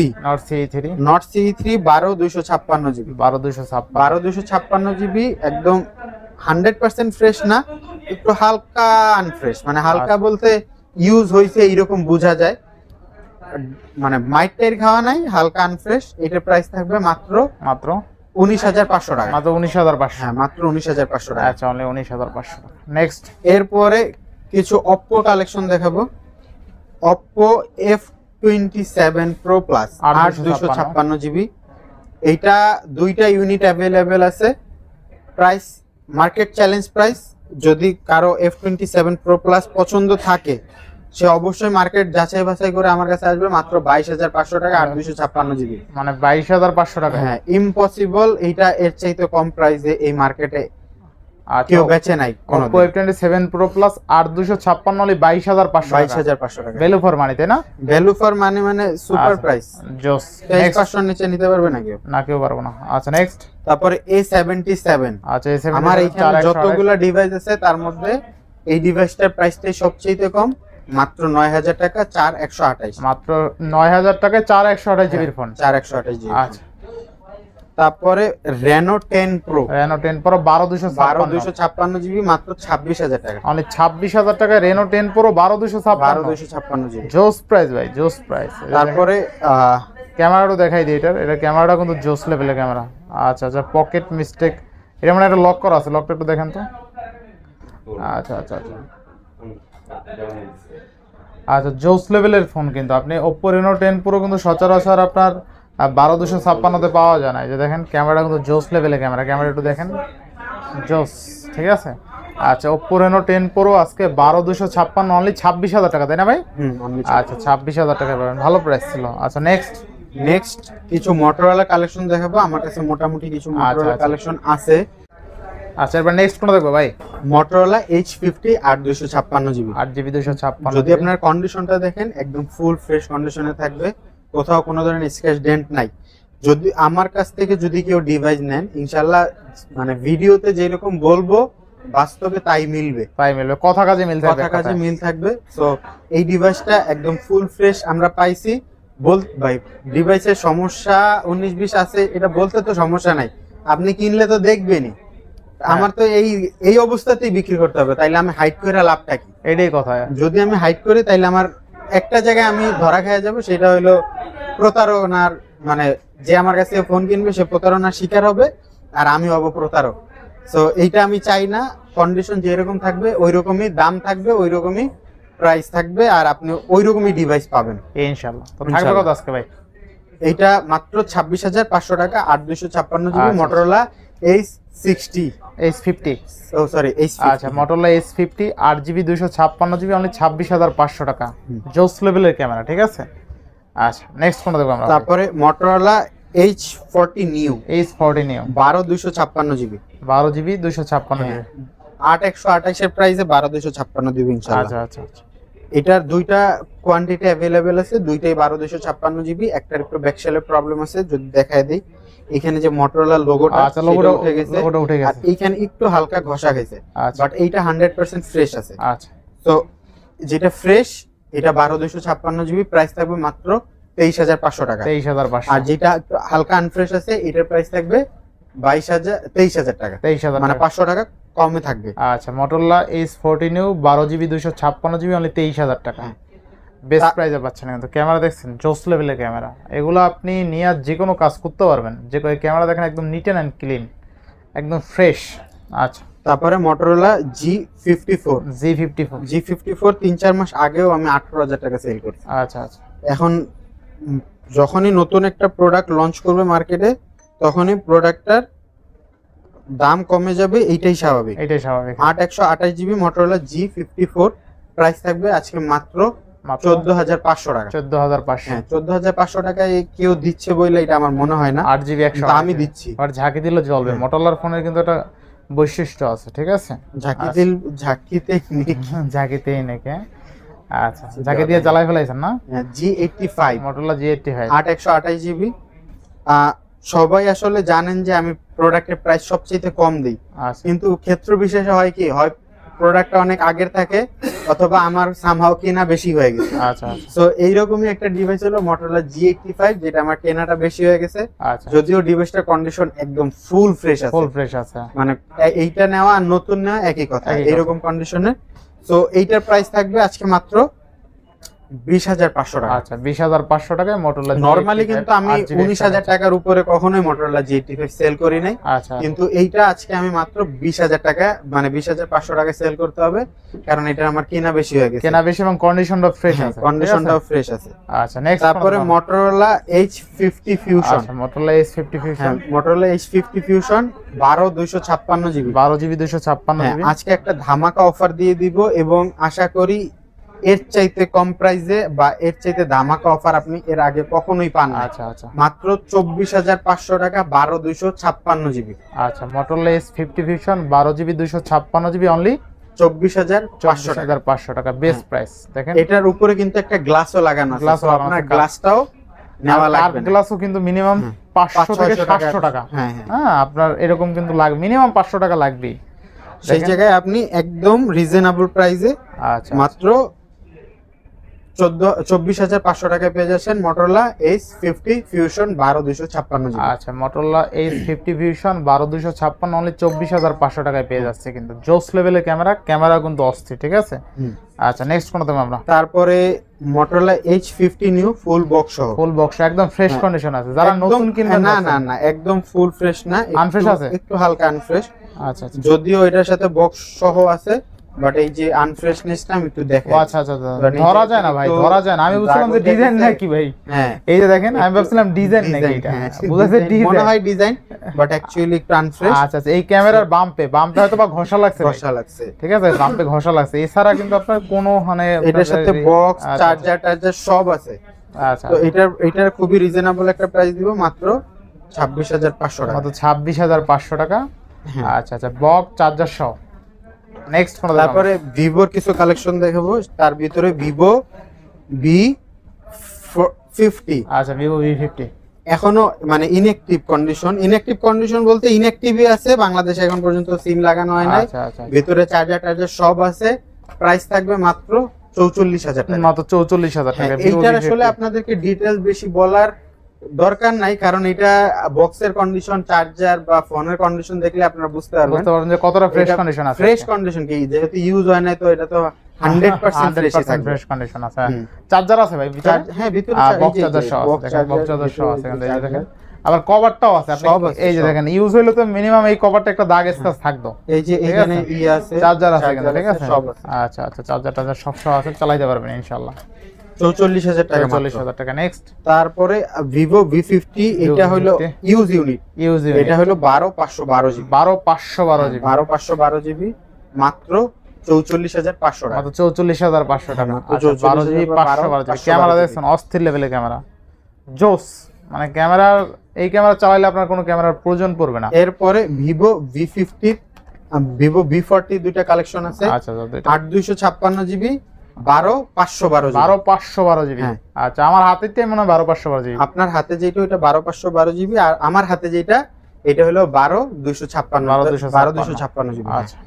Nord CE3 12256 GB 12256 12256 GB একদম 100% ফ্রেশ না, একটু হালকা আনফ্রেশ, মানে হালকা বলতে ইউজ হইছে এরকম বোঝা যায়, মানে মাইটের খাওয়া নাই, হালকা আনফ্রেশ। এটার প্রাইস থাকবে মাত্র 19,500 টাকা, মাত্র 19,500। হ্যাঁ মাত্র 19,500 টাকা। আচ্ছা অনলি 19,500। নেক্সট এরপরে কিছু Oppo কালেকশন দেখাবো। Oppo F27 Pro Plus 8256 GB, এইটা দুইটা ইউনিট অ্যাভেলেবেল আছে। প্রাইস মার্কেট চ্যালেঞ্জ প্রাইস, যদি কারো F27 Pro Plus পছন্দ থাকে সে অবশ্যই মার্কেট যাচাই বাছাই করে আমার কাছে আসবে। মাত্র 22,500 টাকা 8256 জিবি, মানে 22,500 টাকা। হ্যাঁ ইম্পসিবল, এইটা এর চাইতে কম প্রাইসে এই মার্কেটে কেউ বেচে নাই কোনো। Oppo F27 Pro Plus 8256 only 22,500 টাকা। 22,500 টাকা ভ্যালু ফর মানি, তাই না? ভ্যালু ফর মানি, মানে সুপার প্রাইস। জোস। 500 নিচে নিতে পারবে না কেউ? না কেউ পারবো না। আচ্ছা নেক্সট। তারপরে A77। আচ্ছা A77 আমার এইখানে যতগুলো ডিভাইস আছে তার মধ্যে এই ডিভাইসটার প্রাইসটাই সবচেয়ে কম, মাত্র 9,000 টাকা 4128। মাত্র 9,000 টাকায় 4128 জিবির ফোন। 4128 জিবি। আচ্ছা তারপরে Reno 10 Pro 10 Pro 12256 জিবি মাত্র 26,000 টাকা। অনলি 26,000 টাকায় Reno 10 Pro 12256 জিবি। জোস প্রাইস ভাই, জোস প্রাইস। তারপরে ক্যামেরাটা দেখাই দিই এটার, এটা ক্যামেরাটা কিন্তু জোস লেভেলের ক্যামেরা। আচ্ছা আচ্ছা পকেট মিস্টেক, এটা মানে একটা লক করা আছে, লকটা একটু দেখেন তো। আচ্ছা আচ্ছা আচ্ছা আচ্ছা জোস লেভেলের ফোন কিন্তু। আপনি Oppo Reno 10 Pro কিন্তু সচরাচর আপনার 12256 পাওয়া যায় না। এই যে দেখেন ক্যামেরাটা কিন্তু জোস লেভেলের ক্যামেরা, ক্যামেরা একটু দেখেন জোস, ঠিক আছে। আচ্ছা Oppo Reno 10 Pro আজকে 12256 অনলি 26,000 টাকা, তাই না ভাই? আচ্ছা 26,000 টাকা পাবেন, ভালো প্রাইস ছিল। আচ্ছা নেক্সট কিছু Motorola কালেকশন দেখাবো। আমার কাছে মোটামুটি কিছু Motorola কালেকশন আছে। আচ্ছা এবার নেক্সট কোনটা দেখবো ভাই? Motorola H50 8256 GB 8GB 256। যদি আপনার কন্ডিশনটা দেখেন একদম ফুল ফ্রেশ কন্ডিশনে থাকবে, কোথাও কোনো ধরনের স্ক্র্যাচ ডেন্ট নাই। যদি আমার কাছ থেকে যদি কেউ ডিভাইস নেন ইনশাআল্লাহ মানে ভিডিওতে যেরকম বলবো বাস্তবে তাই মিলবে, কথা কাজে মিল থাকবে, কথা কাজে মিল থাকবে। সো এই ডিভাইসটা একদম ফুল ফ্রেশ আমরা পাইছি। ভাই ডিভাইসের সমস্যা 19-20 আছে এটা বলতে তো সমস্যা নাই, আপনি কিনলে তো দেখবেনই। আমার তো এই অবস্থাতেই বিক্রি করতে হবে, তাইলে আমি হাইড করে লাভটা কি? এটাই কথা। যদি আমি হাইড করি তাইলে আমার একটা জায়গায় আমি ধরা খেয়ে যাব, সেটা হলো প্রতারণার, মানে যে আমার কাছে ফোন কিনবে সে প্রতারণার শিকার হবে আর আমি হব প্রতারক। সো এইটা আমি চাই না। কন্ডিশন যেরকম থাকবে ওই রকমই দাম থাকবে, ওই রকমই প্রাইস থাকবে, আর আপনি ওই রকমই ডিভাইস পাবেন ইনশাআল্লাহ। তো থাকবে কত আজকে ভাই? এইটা মাত্র 26,500 টাকা 8256 জিবি Motorola H50 সরি আচ্ছা Motorola H50 8GB 256 GB only 26,500 টাকা, জোস লেভেলের ক্যামেরা, ঠিক আছে। আচ্ছা নেক্সট কোনটা দেখব আমরা? তারপরে Motorola H40 New 12 GB 12GB 256 GB 8128 এর প্রাইসে 12 দিব ইনশাআল্লাহ। আচ্ছা আচ্ছা আচ্ছা এটার দুইটা কোয়ান্টিটি अवेलेबल আছে, দুইটাই 12 জিবি। একটার একটু ব্যাকশেলের প্রবলেম আছে, যদি দেখায় দেই এখানে যে Motorola লোগোটা, আচ্ছা লোগোটা উঠে গেছে আর এইখানে একটু হালকা ঘষা গেছে, বাট এইটা 100% ফ্রেশ আছে। আচ্ছা তো যেটা ফ্রেশ এটা 12 জিবি, প্রাইস থাকবে মাত্র 23,500 টাকা। 23,500। আর যেটা হালকা আনফ্রেশ আছে এটার প্রাইস থাকবে 23,000 টাকা, 23,000 মানে 500 টাকা কমে থাকবে। আচ্ছা Motorola H40 New 12GB 256 GB only 23,000 টাকা, বেস্ট প্রাইসে পাচ্ছেন। কিন্তু ক্যামেরা দেখছেন জোস লেভেলের ক্যামেরা, এগুলো আপনি নিয়ে যে কোনো কাজ করতে পারবেন। যে কোনো ক্যামেরা দেখেন একদম নিট অ্যান্ড ক্লিন, একদম ফ্রেশ। আচ্ছা তারপরে Motorola G54 3-4 মাস আগেও আমি 18,000 টাকা সেল করছি। আচ্ছা আচ্ছা এখন যখনই নতুন একটা প্রোডাক্ট লঞ্চ করবে মার্কেটে তখনই প্রোডাক্টটার দাম কমে যাবে, এইটাই স্বাভাবিক। 8128 জিবি Motorola G54 প্রাইস থাকবে আজকে মাত্র 14,500 টাকা। 14,500, হ্যাঁ 14,500 টাকায় কেউ দিচ্ছে বলে এটা আমার মনে হয় না। 8GB 100 আমি দিচ্ছি, আর ঝাঁকি দিলে চলবে। Motorola ফোনের কিন্তু একটা বৈশিষ্ট্য আছে, ঠিক আছে। ঝাঁকিতেই নাকি? আচ্ছা ঝাঁকি দিয়ে চালাই ফেলাইছেন না? G85 Motorola G85 8128 জিবি সবাই আসলে জানেন যে আমি প্রোডাক্টের প্রাইস সবচেয়ে কম দিই, আচ্ছা কিন্তু ক্ষেত্র বিশেষে হয় কি, হয় প্রোডাক্টটা অনেক আগের থাকে অথবা আমার সামহাও কেনা বেশি হয়ে গেছে। আচ্ছা আচ্ছা সো এইরকমই একটা ডিভাইস হলো Motorola G85, যেটা আমার কেনাটা বেশি হয়ে গেছে। আচ্ছা, যদিও ডিভাইসটার কন্ডিশন একদম ফুল ফ্রেশ আছে, ফুল ফ্রেশ আছে, মানে এইটা নেওয়া আর নতুন নেওয়া একই কথা, একই কথা। এরকম কন্ডিশনে। সো এইটার প্রাইস থাকবে আজকে মাত্র 20,500 টাকা। আচ্ছা 20,500 টাকায় Motorola নরমালি কিন্তু আমি 19,000 টাকার উপরে কখনোই Motorola G85 সেল করি নাই, আচ্ছা কিন্তু এইটা আজকে আমি মাত্র 20,000 টাকা, মানে 20,500 টাকায় সেল করতে হবে, কারণ এটা আমার কেনা বেশি হয়ে গেছে, কেনা বেশি এবং কন্ডিশনটা ফ্রেশ আছে, কন্ডিশনটাও ফ্রেশ আছে। আচ্ছা নেক্সট তারপরে Motorola H50 Fusion। আচ্ছা Motorola H50 Fusion, Motorola H50 Fusion 12 256 GB, 12 GB 256 GB. আজকে একটা ধামাকা অফার দিয়ে দিব, এবং আশা করি এর চাইতে কম প্রাইসে বা এর চাইতে ধামাকা অফার আপনি এর আগে কখনোই পান না। আচ্ছা আচ্ছা মাত্র 24,500 টাকা 12 256 জিবি। আচ্ছা Motorola S50 Fusion 12 GB 256 GB only 24,500 টাকা, বেস্ট প্রাইস। দেখেন এটার উপরে কিন্তু একটা গ্লাসও লাগানো আছে, গ্লাস so আপনার গ্লাসটাও নেওয়া লাগবে না। গ্লাসও কিন্তু মিনিমাম 500 থেকে 700 টাকা, হ্যাঁ আপনার এরকম কিন্তু লাগবে, মিনিমাম 500 টাকা লাগবেই। সেই জায়গায় আপনি একদম রিজনেবল প্রাইসে আচ্ছা মাত্র 24,500 টাকায় পেয়ে যাচ্ছেন Motorola H50 Fusion 12 256 জিবি। আচ্ছা Motorola H50 Fusion 12 256 অনলি 24,500 টাকায় পেয়ে যাচ্ছে, কিন্তু জোস লেভেলের ক্যামেরা কিন্তু অস্থির, ঠিক আছে। আচ্ছা নেক্সট কোন দাম আমরা? তারপরে Motorola H50 new full box সহ, ফুল বক্স একদম ফ্রেশ কন্ডিশন আছে, যারা নতুন কিনবেন না না না একদম ফুল ফ্রেশ না, আনফ্রেশ আছে, একটু হালকা আনফ্রেশ। আচ্ছা আচ্ছা যদিও এটার সাথে বক্স সহ আছে, বাট এই যে আনফ্রেশনেসটা আমি একটু দেখাই। আচ্ছা আচ্ছা ধরা যায় না ভাই, ধরা যায় না। আমি বুঝলাম যে ডিজাইন নাকি ভাই, হ্যাঁ এই যে দেখেন আমি ভাবছিলাম ডিজাইন নাকি, এটা বুঝাতে ডিজাইন মনে হয় ডিজাইন, বাট অ্যাকচুয়ালি একটু আনফ্রেশ। আচ্ছা আচ্ছা এই ক্যামেরার বাম্পে হয়তো বা ঘষা লাগছে, ঠিক আছে, বাম্পে ঘষা লাগছে, এছাড়া কিন্তু আপনার কোনো মানে এটার সাথে বক্স চার্জার সব আছে। আচ্ছা তো এটার খুবই রিজনেবল একটা প্রাইস দিব, মাত্র 26,500 টাকা, মাত্র 26,500 টাকা। আচ্ছা আচ্ছা বক্স চার্জার সহ। নেক্সট কোন দাম? তারপরে ভিভোর কিছু কালেকশন দেখাবো, তার ভিতরে ভিভো V50। আচ্ছা ভিভো V50 এখনো মানে ইনঅ্যাক্টিভ কন্ডিশন বলতে ইনঅ্যাক্টিভই আছে, বাংলাদেশে এখন পর্যন্ত সিম লাগানো হয় না। আচ্ছা আচ্ছা ভিতরে চার্জার সব আছে, প্রাইস থাকবে মাত্র 44,000 টাকা, মাত্র 44,000 টাকা। এইটার আসলে আপনাদেরকে ডিটেইলস বেশি বলার দরকার নাই, কারণ এটা বক্সের কন্ডিশন, চার্জার বা ফোনের কন্ডিশন দেখলে আপনারা বুঝতে পারবেন যে কতটা ফ্রেশ কন্ডিশন আছে। ফ্রেশ কন্ডিশন কি, যেহেতু ইউজ হয় না, তো এটা তো 100% ফ্রেশ কন্ডিশন আছে। চার্জার আছে ভাই ভিতরে, হ্যাঁ ভিতরে বক্স চার্জার সহ আছে, দেখেন বক্স চার্জার সহ আছে, দেখেন আবার কভারটাও আছে, আপনি এই যে দেখেন ইউজ হইলো তো মিনিমাম এই কভারটা একটা দাগ স্ক্র্যাচ থাকতো, এই যে এখানে আছে চার্জার আছে এখানে, ঠিক আছে সব আছে। আচ্ছা আচ্ছা চার্জার সব সহ আছে, চালাতে পারবেন ইনশাআল্লাহ। 44,000 টাকা, 44,000 টাকা। নেক্সট তারপরে ভিভো V50, এটা হলো ইউজ ইউনিট, এটা হলো 12,512 জিবি, 12,512 জিবি, মাত্র 44,500 টাকা, মাত্র 44,500 টাকা। 12 জিবি 512 জিবি। ক্যামেরা দেখছেন অস্থির লেভেলের ক্যামেরা, জোস, মানে ক্যামেরার এই ক্যামেরা চালাইলে আপনার কোনো ক্যামেরার প্রয়োজন পড়বে না। এরপরে ভিভো V40 দুইটা কালেকশন আছে। আচ্ছা 8 256 জিবি 12,512 জিবি। আচ্ছা আমার হাতেরটাই মনে হয় 12,512 জিবি, আপনার হাতে যেটা ওটা 12,512 জিবি, আর আমার হাতে যেটা এটা হলো 12,256 জিবি। আচ্ছা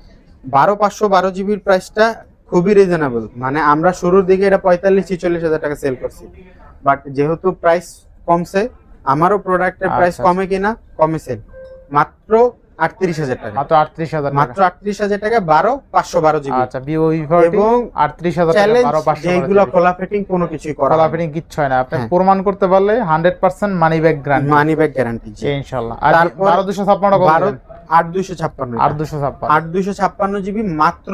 12,512 জিবির প্রাইসটা খুবই রিজনেবল, মানে আমরা শুরুর দিকে এটা 45-46,000 টাকা সেল করছি, বাট যেহেতু প্রাইস কমছে, আমারও প্রোডাক্টের প্রাইস কমে কিনা কমে সেল, মাত্র 38,000 টাকা, মাত্র 38,000 টাকা, মাত্র 38,000 টাকা 12,512 জিবি। আচ্ছা ভিভো V40 এবং 38,000 টাকা 12,512 যেগুলো খোলা ফিটিং কোনো কিছুই করা, খোলা ফিটিং কিচ্ছু হয় না, আপনি প্রমাণ করতে পারলে 100% মানি ব্যাক গ্যারান্টি ইনশাআল্লাহ। আর 12,256 8,256 জিবি মাত্র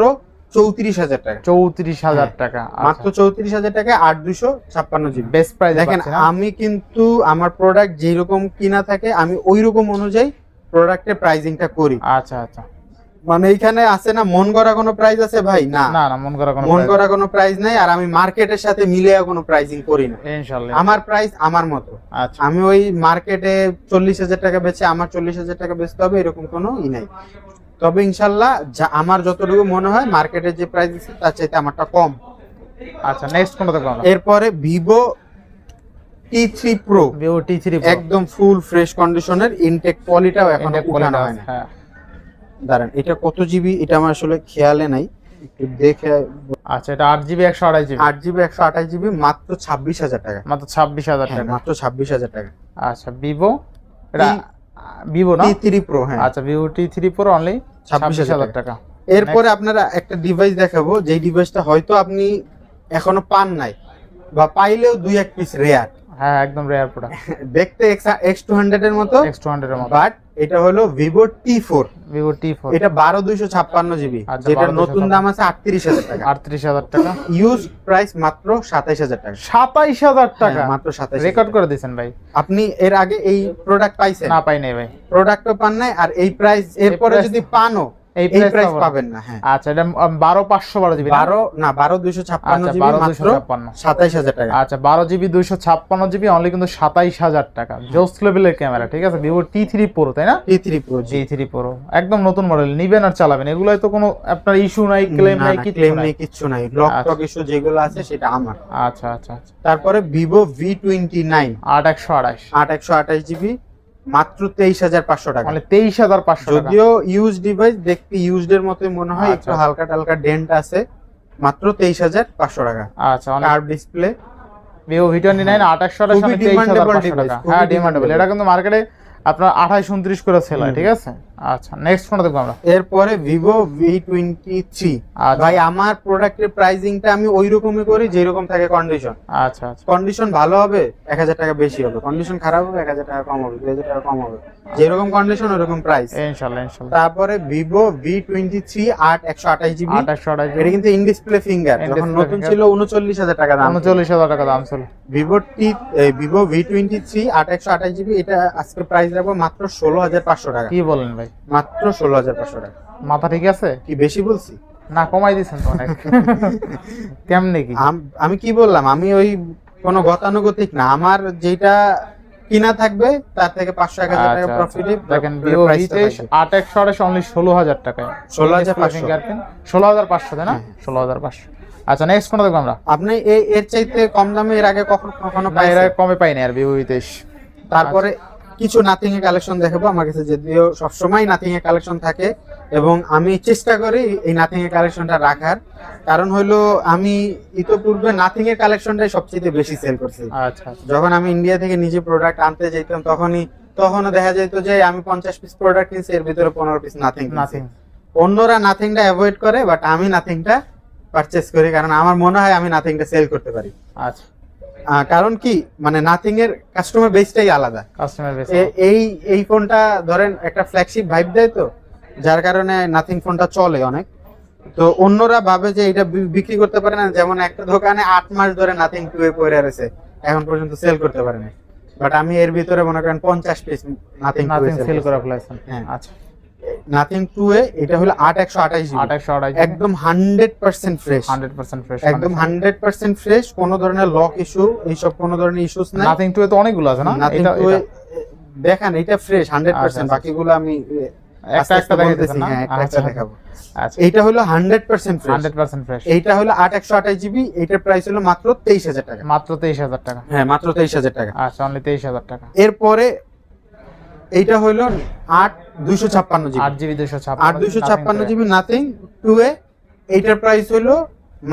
34,000 টাকা, 34,000 টাকা, মাত্র 34,000 টাকা 8,256 জিবি বেস্ট প্রাইস। দেখেন আমি কিন্তু আমার প্রোডাক্ট যেরকম কিনা থাকে আমি ওই রকম অনুযায়ী প্রোডাক্টের প্রাইসিংটা করি। আচ্ছা আচ্ছা মানে এইখানে আছে না মন করা কোনো প্রাইস আছে ভাই, না না না মন করা কোনো প্রাইস নাই, আর আমি মার্কেটের সাথে মিলিয়ে কোনো প্রাইসিং করি না ইনশাআল্লাহ। আমার প্রাইস আমার মতো। আচ্ছা আমি ওই মার্কেটে 40,000 টাকা বেচে আমার 40,000 টাকা বেচতে হবে এরকম কোনো ই নাই, তবে ইনশাআল্লাহ আমার যতটুকু মনে হয় মার্কেটের যে প্রাইস আছে তার চাইতে আমারটা কম। আচ্ছা নেক্সট কোনটা দেখব আমরা? এরপরে Vivo T3 Pro, Vivo T3 Pro একদম ফুল ফ্রেশ কন্ডিশনের, ইনটেক পলিটাও এখনো Intake উঠানো quality হয় না। আছে, হ্যাঁ। দাঁড়ান, এটা কত জিবি এটা আমার আসলে খেয়ালে নাই, একটু দেখে। আচ্ছা, এটা 8GB 128GB 8GB 128GB মাত্র 26,000 টাকা। মাত্র 26,000 হ্যাঁ, টাকা। মাত্র 26,000 টাকা। আচ্ছা, ভিভো, এটা ভিভো না? T3 Pro, হ্যাঁ। আচ্ছা, ভিভো T3 Pro অনলি 26,000 টাকা। এরপরে আপনারা একটা ডিভাইস দেখাবো, যেই ডিভাইসটা হয়তো আপনি এখনো পান নাই, বা পাইলেও 2-1 পিস রেয়ার। হ্যাঁ, একদম রেয়ার প্রোডাক্ট। দেখতে X200 এর মতো, X200 এর মতো, বাট এটা হলো Vivo T4। ভিভো T4, এটা 12256GB, আচ্ছা, যেটা 12256 নতুন দাম আছে 38,000 টাকা। 38,000 টাকা। ইউজ প্রাইস মাত্র 27,000 টাকা। 27,000 টাকা হ্যাঁ, মাত্র 27,000 রেকর্ড করে দিয়েছেন ভাই। আপনি এর আগে এই প্রোডাক্ট পাইছেন? না, পাই নাই ভাই। প্রোডাক্টও পান নাই, আর এই প্রাইস এরপরে price- যদি পানও এই এই price প্রাইস পাবো না। পাবেন না। হ্যাঁ, আচ্ছা, এটা 12512GB 12256GB মাত্র 12256। 27,000 টাকা। আচ্ছা, 12GB 256GB অনলি কিন্তু 27,000 টাকা। জোস লেভেলের ক্যামেরা, ঠিক আছে? ভিভো T3 Pro, তাই না? T3 Pro, জি। T3 Pro একদম নতুন মডেল, নিবেন আর চালাবেন, এগুলাই তো কোনো আপনার ইস্যু নাই, ক্লেম নাই, কিছু ক্লেম নাই। নেই, কিচ্ছু নাই। লক আচ্ছা। টক ইস্যু যেগুলো আছে সেটা আমার। আচ্ছা আচ্ছা আচ্ছা। তারপরে Vivo V29 8128 8/128GB মাত্র 23,500 টাকা। মানে 23,500 টাকা। যদিও ইউজ ডিভাইস, দেখতে ইউজড এর মতোই মনে হয়, আচ্ছা, একটু হালকা টালকা ডেন্ট আছে, মাত্র 23,500 টাকা। আচ্ছা, অনেক কার্ভ ডিসপ্লে। ভিভো V29 8128 খুবই মানে 23,500 demandable টাকা। device, হ্যাঁ, খুবই ডিমান্ডেবল। demandable। এটা কিন্তু মার্কেটে আপনার 28-29 করে সেল হয়, ঠিক আছে? আচ্ছা, নেক্সট ফোনটা দেখবো আমরা। এরপরে Vivo V23। আচ্ছা। ভাই, আমার প্রোডাক্টের প্রাইসিংটা আমি ওই রকমই করি যেরকম থাকে কন্ডিশন। আচ্ছা আচ্ছা কন্ডিশন ভালো হবে 1,000 টাকা বেশি হবে, কন্ডিশন খারাপ হবে 1,000 টাকা কম হবে, 2,000 টাকা কম হবে, যেরকম কন্ডিশন ওরকম প্রাইস। ইনশাআল্লাহ ইনশাআল্লাহ। তারপরে Vivo V23 128GB, 2828 এটা কিন্তু ইন ডিসপ্লে ফিঙ্গার, In যখন display নতুন finger। ছিল 39,000 টাকা দাম। 39,000 টাকা দাম ছিল। Vivo V23 128GB, এটা আজকে প্রাইস রাখবো মাত্র 16,500 টাকা। কি বলেন ভাই? মাত্র 16,500 টাকা। মাথা ঠিক আছে? কি বেশি বলছি? না, কমাই দিছেন তো অনেক। কেমনে কি? আমি কি বললাম, আমি ওই কোনো গতানুগতিক না, আমার যেটা কিনা থাকবে তার থেকে 500-1,000 টাকা আচ্ছা, প্রফিট। দেখেন ভিভো V23 8128 অনলি 16,000 টাকায়। 16,500 16,500, তাই না? 16,500। আচ্ছা, নেক্সট কোনটা দেখবো আমরা? আপনি এর চাইতে কম দামে এর আগে কখনো না, এর পাইছেন? আগে কমে পাইনি আর ভিভো V23। তারপরে কিছু নাথিং এর কালেকশন দেখাবো। আমার কাছে যদিও সবসময় নাথিং এর কালেকশন থাকে, এবং আমি চেষ্টা করি এই নাথিং এর কালেকশনটা রাখার, কারণ হলো আমি ইতোপূর্বে নাথিং এর কালেকশনটাই সবচেয়ে বেশি সেল করছি। আচ্ছা যখন আমি ইন্ডিয়া থেকে নিজে প্রোডাক্ট আনতে যেতাম, তখনও দেখা যেত যে আমি 50 পিস প্রোডাক্ট কিনছি, এর ভিতরে 15 পিস নাথিং। নাথিং। অন্যরা নাথিংটা অ্যাভয়েড করে, বাট আমি নাথিংটা পারচেজ করি, কারণ আমার মনে হয় আমি নাথিংটা সেল করতে পারি। আচ্ছা, কারণ কি, মানে নাথিং এর কাস্টমার বেসটাই আলাদা। Customer base. এই ফোনটা ধরেন একটা ফ্ল্যাগশিপ ভাইব দেয়, তো যার কারণে নাথিং ফোনটা চলে অনেক। তো অন্যরা ভাবে যে এটা বিক্রি করতে পারে না, যেমন একটা দোকানে 8 মাস ধরে নাথিং 2 এ পড়ে রয়েছে, এখন পর্যন্ত সেল করতে পারে না, বাট আমি এর ভিতরে মনে করেন 50 পিস নাথিং সেল করে ফেলেছেন। হ্যাঁ। আচ্ছা, নাথিং 2 এ এটা হলো 8128GB, 2828 একদম 100% ফ্রেশ, 100% ফ্রেশ, একদম 100% ফ্রেশ, কোনো ধরনের লক ইস্যু এইসব কোনো ধরনের ইস্যুস নাই। নাথিং 2 এ তো অনেকগুলো আছে না? নাথিং এটা 2 এ দেখেন, এটা ফ্রেশ 100%, আচ্ছা। বাকিগুলো আমি একটা একটা দেখাইতেছেন না? হ্যাঁ, একটা আচ্ছা দেখাবো। আচ্ছা, এইটা হলো 100% ফ্রেশ, 100% ফ্রেশ। এইটা হলো 8128GB, এটার প্রাইস হলো মাত্র 23,000 টাকা। মাত্র 23,000 টাকা। হ্যাঁ, মাত্র 23,000 টাকা। আচ্ছা, অনলি 23,000 টাকা। এরপরে এইটা হলো 8256GB, 8GB 256, 8256GB নাথিং 2 এ, এইটার প্রাইস হলো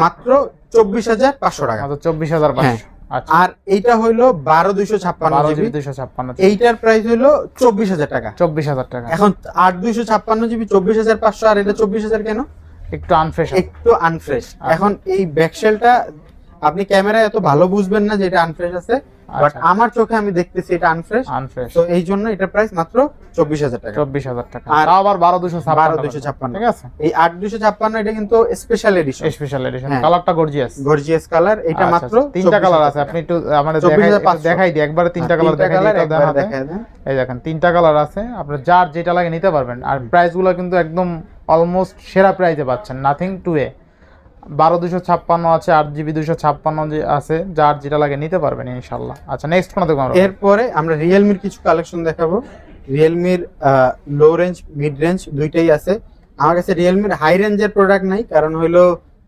মাত্র 24,500 টাকা। মাত্র 24,500। আচ্ছা, আর এইটা হলো 12256GB, 256, এইটার প্রাইস হলো 24,000 টাকা। 24,000 টাকা। এখন 8256GB 24,500, আর এটা 24,000 কেন? একটু আনফ্রেশ। একটু আনফ্রেশ। এখন এই ব্যাকশেলটা আপনি ক্যামেরায় এত ভালো বুঝবেন না যে এটা আনফ্রেশ আছে, বাট আমার চোখে আমি দেখতেছি এটা আনফ্রেশ, আনফ্রেশ। তো এই জন্য এটা প্রাইস মাত্র 24,000 টাকা। 24,000 টাকা। আর তাও আবার 12,256, 12,256, ঠিক আছে? এই 8,256 এটা কিন্তু স্পেশাল এডিশন, স্পেশাল এডিশন, হ্যাঁ। কালারটা গর্জিয়াস। গর্জিয়াস কালার, এটা মাত্র তিনটা কালার আছে। আপনি একটু আমাদের 24,500 দেখাই দিই, একবারে তিনটা কালার দেখাই দিই, এটা দেখাতে। দেখায় দেন। এই দেখেন, তিনটা কালার আছে, আপনার যার যেটা লাগে নিতে পারবেন। আর প্রাইসগুলো কিন্তু একদম অলমোস্ট সেরা প্রাইসে পাচ্ছেন। নাথিং 2 এ 12,256 আছে, 8GB 256 আছে, যার যেটা লাগে নিতে পারবেন ইনশাআল্লাহ। আচ্ছা, নেক্সট কোন দেখব আমরা? এরপরে আমরা রিয়েলমির কিছু কালেকশন দেখাবো। রিয়েলমির লো রেঞ্জ, মিড রেঞ্জ দুইটাই আছে আমার কাছে। রিয়েলমির হাই রেঞ্জের প্রোডাক্ট নাই, কারণ হলো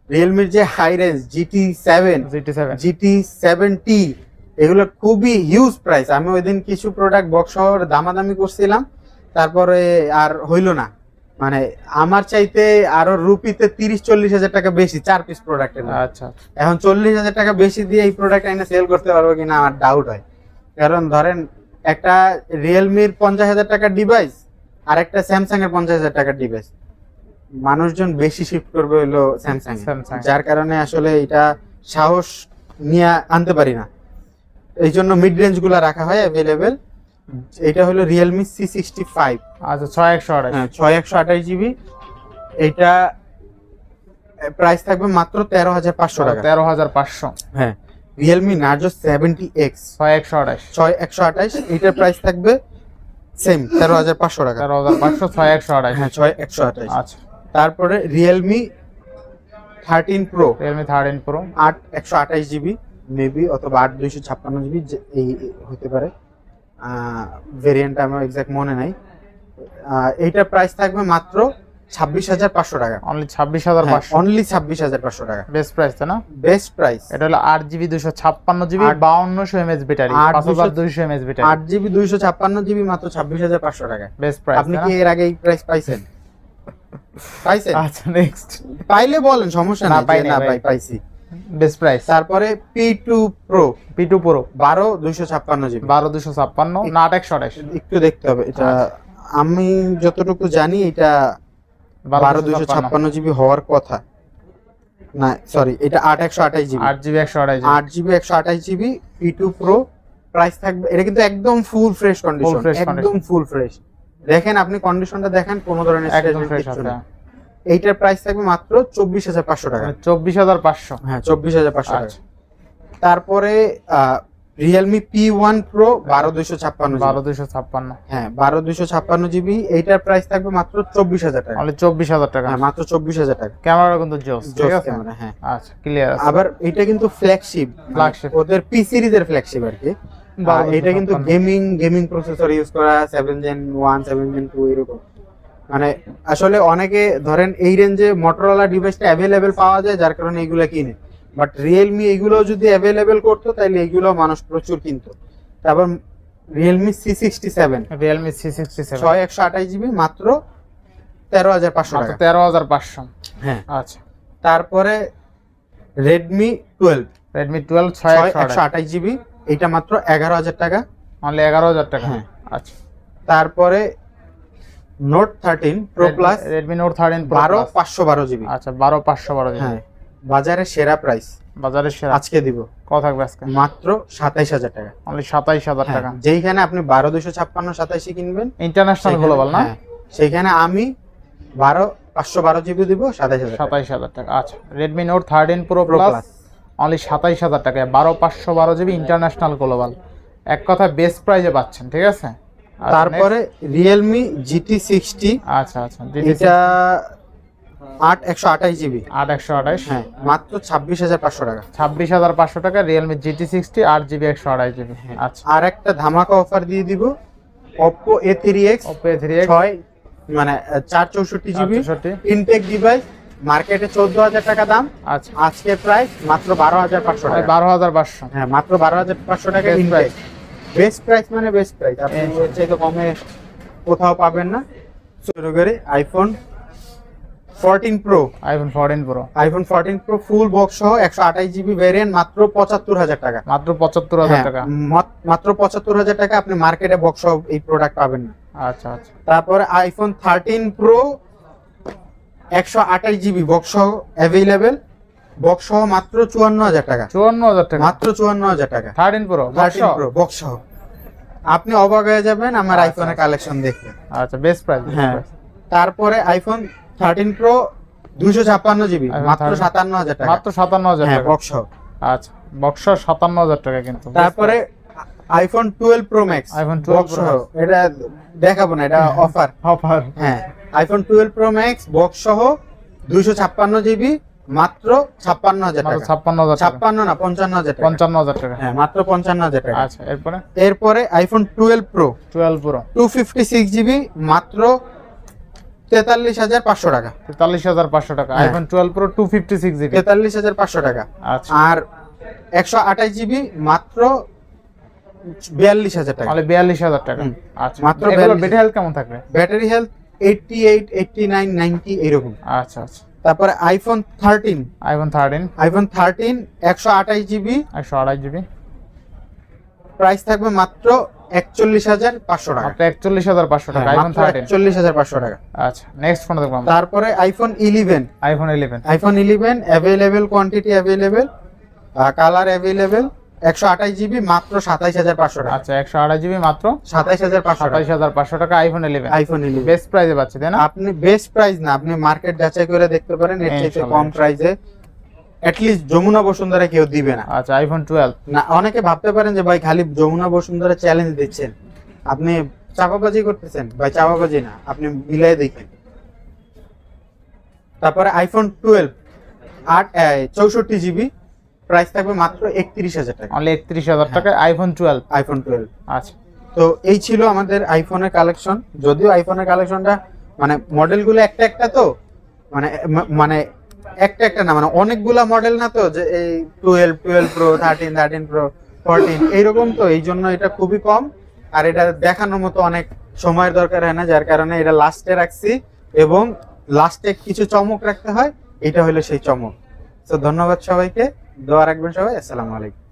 রিয়েলমির যে high range GT7, GT7, GT7T, এগুলো খুবই হিউজ প্রাইস। আমি ওই দিন কিছু প্রোডাক্ট বক্স সহ দামাদামি করছিলাম, তারপরে আর হইল না, মানে আমার চাইতে আরো রুপিতে 30-40 হাজার টাকা বেশি 4 পিস প্রোডাক্টের। আচ্ছা এখন 40 হাজার টাকা বেশি দিয়ে এই প্রোডাক্ট এনে সেল করতে পারবো কিনা আমার ডাউট হয়। কারণ ধরেন একটা রিয়েলমির 50 হাজার টাকার ডিভাইস আর একটা স্যামসাং এর 50 হাজার টাকার ডিভাইস, মানুষজন বেশি শিফট করবে হলো স্যামসাং, যার কারণে আসলে এটা সাহস নিয়ে আনতে পারি না, এই জন্য মিড রেঞ্জ গুলা রাখা হয় অ্যাভেলেবেল। এটা হলো রিয়েলমি C65। আচ্ছা 6128। হ্যাঁ 6128 জিবি। এটা প্রাইস থাকবে মাত্র 13,500 টাকা। 13,500। হ্যাঁ রিয়েলমি নার্জো 70X 6128। এটার প্রাইস থাকবে সেম 13,500 টাকা। 13,500 6128। হ্যাঁ 6128। আচ্ছা তারপরে Realme 13 pro, Realme 13 Pro 128 GB maybe, অথবা 8256 জিবি, এই হতে পারে, ভেরিয়েন্ট আমার এক্সাক্ট মনে নাই। এইটার প্রাইস থাকবে মাত্র 26,500 টাকা। অনলি 26,500। অনলি 26,500 টাকা বেস্ট প্রাইস তাই না? Best price. এটা হলো 8GB 256GB 5200 mAh battery, 5200 mAh battery, 8GB 256GB মাত্র 26,500 টাকা। Best price. আপনি কি এর আগে এই প্রাইস পাইছেন? পাইছেন? আচ্ছা নেক্সট। পাইলে বলেন, সমস্যা না, নাই। পাইনি না ভাই। ভাই পাইছি। Best price. তারপরে P2 Pro P2 Pro 12,256GB 12,256 না 828। একটু দেখতে হবে এটা। আমি যতটুকু জানি এটা 12,256GB হওয়ার কথা না, সরি এটা 8,128GB 8GB 128GB 8GB 128GB P2 Pro। Price থাকবে, এটা কিন্তু একদম ফুল ফ্রেশ কন্ডিশন, একদম ফুল ফ্রেশ। দেখেন আপনি কন্ডিশনটা দেখেন, কোনো ধরনের একদম ফ্রেশ আছে। এইটার প্রাইস থাকবে মাত্র 24,500 টাকা। 24,500। হ্যাঁ 24,500 টাকা। তারপরে রিয়েলমি P1 Pro 12,256 12,256। হ্যাঁ 12,256GB। এইটার প্রাইস থাকবে মাত্র 24,000 টাকা। অনলি 24,000 টাকা। হ্যাঁ মাত্র 24,000 টাকা। ক্যামেরা কিন্তু জোস, ঠিক আছে? ক্যামেরা, হ্যাঁ। আচ্ছা ক্লিয়ার আছে। আবার এটা কিন্তু ফ্ল্যাগশিপ, ওদের পি সিরিজের ফ্ল্যাগশিপ আর কি। এটা কিন্তু গেমিং প্রসেসর ইউজ করা, 7 Gen 1 7 Gen 2 এরকম। মানে আসলে অনেকে ধরেন এই রেঞ্জে মোটরোলা ডিভাইসটা অ্যাভেলেবেল পাওয়া যায়, যার কারণে এগুলো কিনে। বাট রিয়েলমি এগুলো যদি অ্যাভেলেবেল করতো তাহলে এগুলো মানুষ প্রচুর কিনতো। তারপর রিয়েলমি C67 6128GB মাত্র 13,500 টাকা। 13,500। হ্যাঁ আচ্ছা তারপরে Redmi 12 6128GB এটা মাত্র 11,000 টাকা। অনলি 11,000 টাকা। হ্যাঁ আচ্ছা তারপরে Note 13 Pro Plus Redmi Note 13 Pro 12,512GB। আচ্ছা 12,512GB। হ্যাঁ বাজারে সেরা প্রাইস, বাজারের সেরা আজকে দিব। কত থাকবে আজকে? মাত্র 27,000 টাকা। অনলি 27,000 টাকা। যেইখানে আপনি 12,256 27 কিনবেন ইন্টারন্যাশনাল গ্লোবাল না, সেইখানে আমি 512GB দিব 27,000 টাকা। আচ্ছা Redmi Note 13 Pro Plus only 27,000 টাকা, 12,512GB ইন্টারন্যাশনাল গ্লোবাল। এক কথা বেস্ট প্রাইজে পাচ্ছেন, ঠিক আছে? তারপরে Realme GT60। আচ্ছা আচ্ছা এটা 8/128GB 8/128। হ্যাঁ মাত্র 26,500 টাকা। 26,500 টাকা Realme GT60 8GB 128GB। আচ্ছা আর একটা ধামাকা অফার দিয়ে দিব, Oppo A3X 6 মানে 464GB ইনটেক ডিভাইস, মার্কেটে 14,000 টাকা দাম। আচ্ছা আজকে প্রাইস মাত্র 12,500 টাকা। 12,500। হ্যাঁ মাত্র 12,500 টাকা ইনটেক। বেস্ট প্রাইস মানে বেস্ট প্রাইস, আপনি এর চাইতে কমে কোথাও পাবেন না। শুরু করি iPhone 14 Pro iPhone 14 Pro full box সহ 128GB ভেরিয়েন্ট মাত্র 75,000 টাকা। মাত্র 75,000 টাকা। মাত্র 75,000 টাকা আপনি মার্কেটে বক্স সহ এই প্রোডাক্ট পাবেন না। আচ্ছা আচ্ছা তারপরে iPhone 13 Pro 128GB বক্স সহ অ্যাভেলেবেল, বক্স সহ মাত্র 54,000 টাকা। 54,000 টাকা মাত্র 54,000 টাকা। 13 Pro বক্স সহ আপনি অবাক হয়ে যাবেন আমার আইফোনের কালেকশন দেখে। আচ্ছা বেস্ট প্রাইস। হ্যাঁ তারপরে iPhone 13 Pro 256GB মাত্র 57,000 টাকা। মাত্র 57,000 টাকা বক্স সহ। আচ্ছা বক্স সহ 57,000 টাকা কিন্তু। তারপরে iPhone 12 Pro Max বক্স সহ, এটা দেখাবো না, এটা অফার। হ্যাঁ iPhone 12 Pro Max বক্স সহ 256GB মাত্র 56,000 টাকা। 56 না 55,000 টাকা। 55,000 টাকা। হ্যাঁ মাত্র 55,000 টাকা। আচ্ছা এরপরে iPhone 12 Pro 256GB মাত্র 43,500 টাকা। 43,500 টাকা iPhone 12 Pro 256GB 43,500 টাকা। আচ্ছা আর 128GB মাত্র 42,000 টাকা। তাহলে 42,000 টাকা। হুম। আচ্ছা, মাত্র এগুলোর 42,000 ব্যাটারি হেলথ কেমন থাকবে? ব্যাটারি হেলথ 88, 89, 90 এরকম। আচ্ছা আচ্ছা। তারপরে iPhone 13, iPhone 13 128 GB, 128 GB, price থাকবে মাত্র 41,500 টাকা। মাত্র 41,500 টাকা হ্যাঁ, আইফোন মাত্র 13। 41,500 টাকা। আচ্ছা, নেক্সট ফোন দেখব আমরা। তারপরে iPhone 11, iPhone 11 available, quantity available, colour available, 128 GB, মাত্র 27,500 টাকা। আচ্ছা, 128 জিবি মাত্র 27,500 টাকা। 27,500 টাকা আইফোন 11। আইফোন 11 বেস্ট প্রাইসে পাচ্ছি তাই না? আপনি বেস্ট প্রাইস না, আপনি মার্কেট যাচাই করে দেখতে পারেন, এর চাইতে ইনশাআল্লাহ, কম প্রাইসে অ্যাটলিস্ট যমুনা বসুন্ধরা কেউ দিবে না। আচ্ছা, আইফোন 12 না, অনেকে ভাবতে পারেন যে ভাই খালি যমুনা বসুন্ধরা চ্যালেঞ্জ দিচ্ছেন, আপনি চাপাবাজি করতেছেন। ভাই চাপাবাজি না, আপনি মিলাই দেখেন। তারপরে আইফোন 12 64 জিবি, প্রাইস থাকবে মাত্র 31,000 টাকা। অনলি 31,000 টাকা আইফোন 12। আইফোন 12। আচ্ছা, তো এই ছিল আমাদের আইফোনের কালেকশন। যদিও আইফোনের কালেকশনটা মানে মডেলগুলো একটা একটা, তো মানে মানে একটা না, মানে অনেকগুলা মডেল না, তো যে এই 12 প্রো, 13 প্রো, 14 এইরকম, তো এই জন্য এটা খুবই কম। আর এটা দেখানোর মতো অনেক সময়ের দরকার হয় না, যার কারণে এটা লাস্টে রাখছি, এবং লাস্টে কিছু চমক রাখতে হয়, এটা হলো সেই চমক। তো ধন্যবাদ সবাইকে, দোয়া রাখবেন সবাই। আসসালামু আলাইকুম।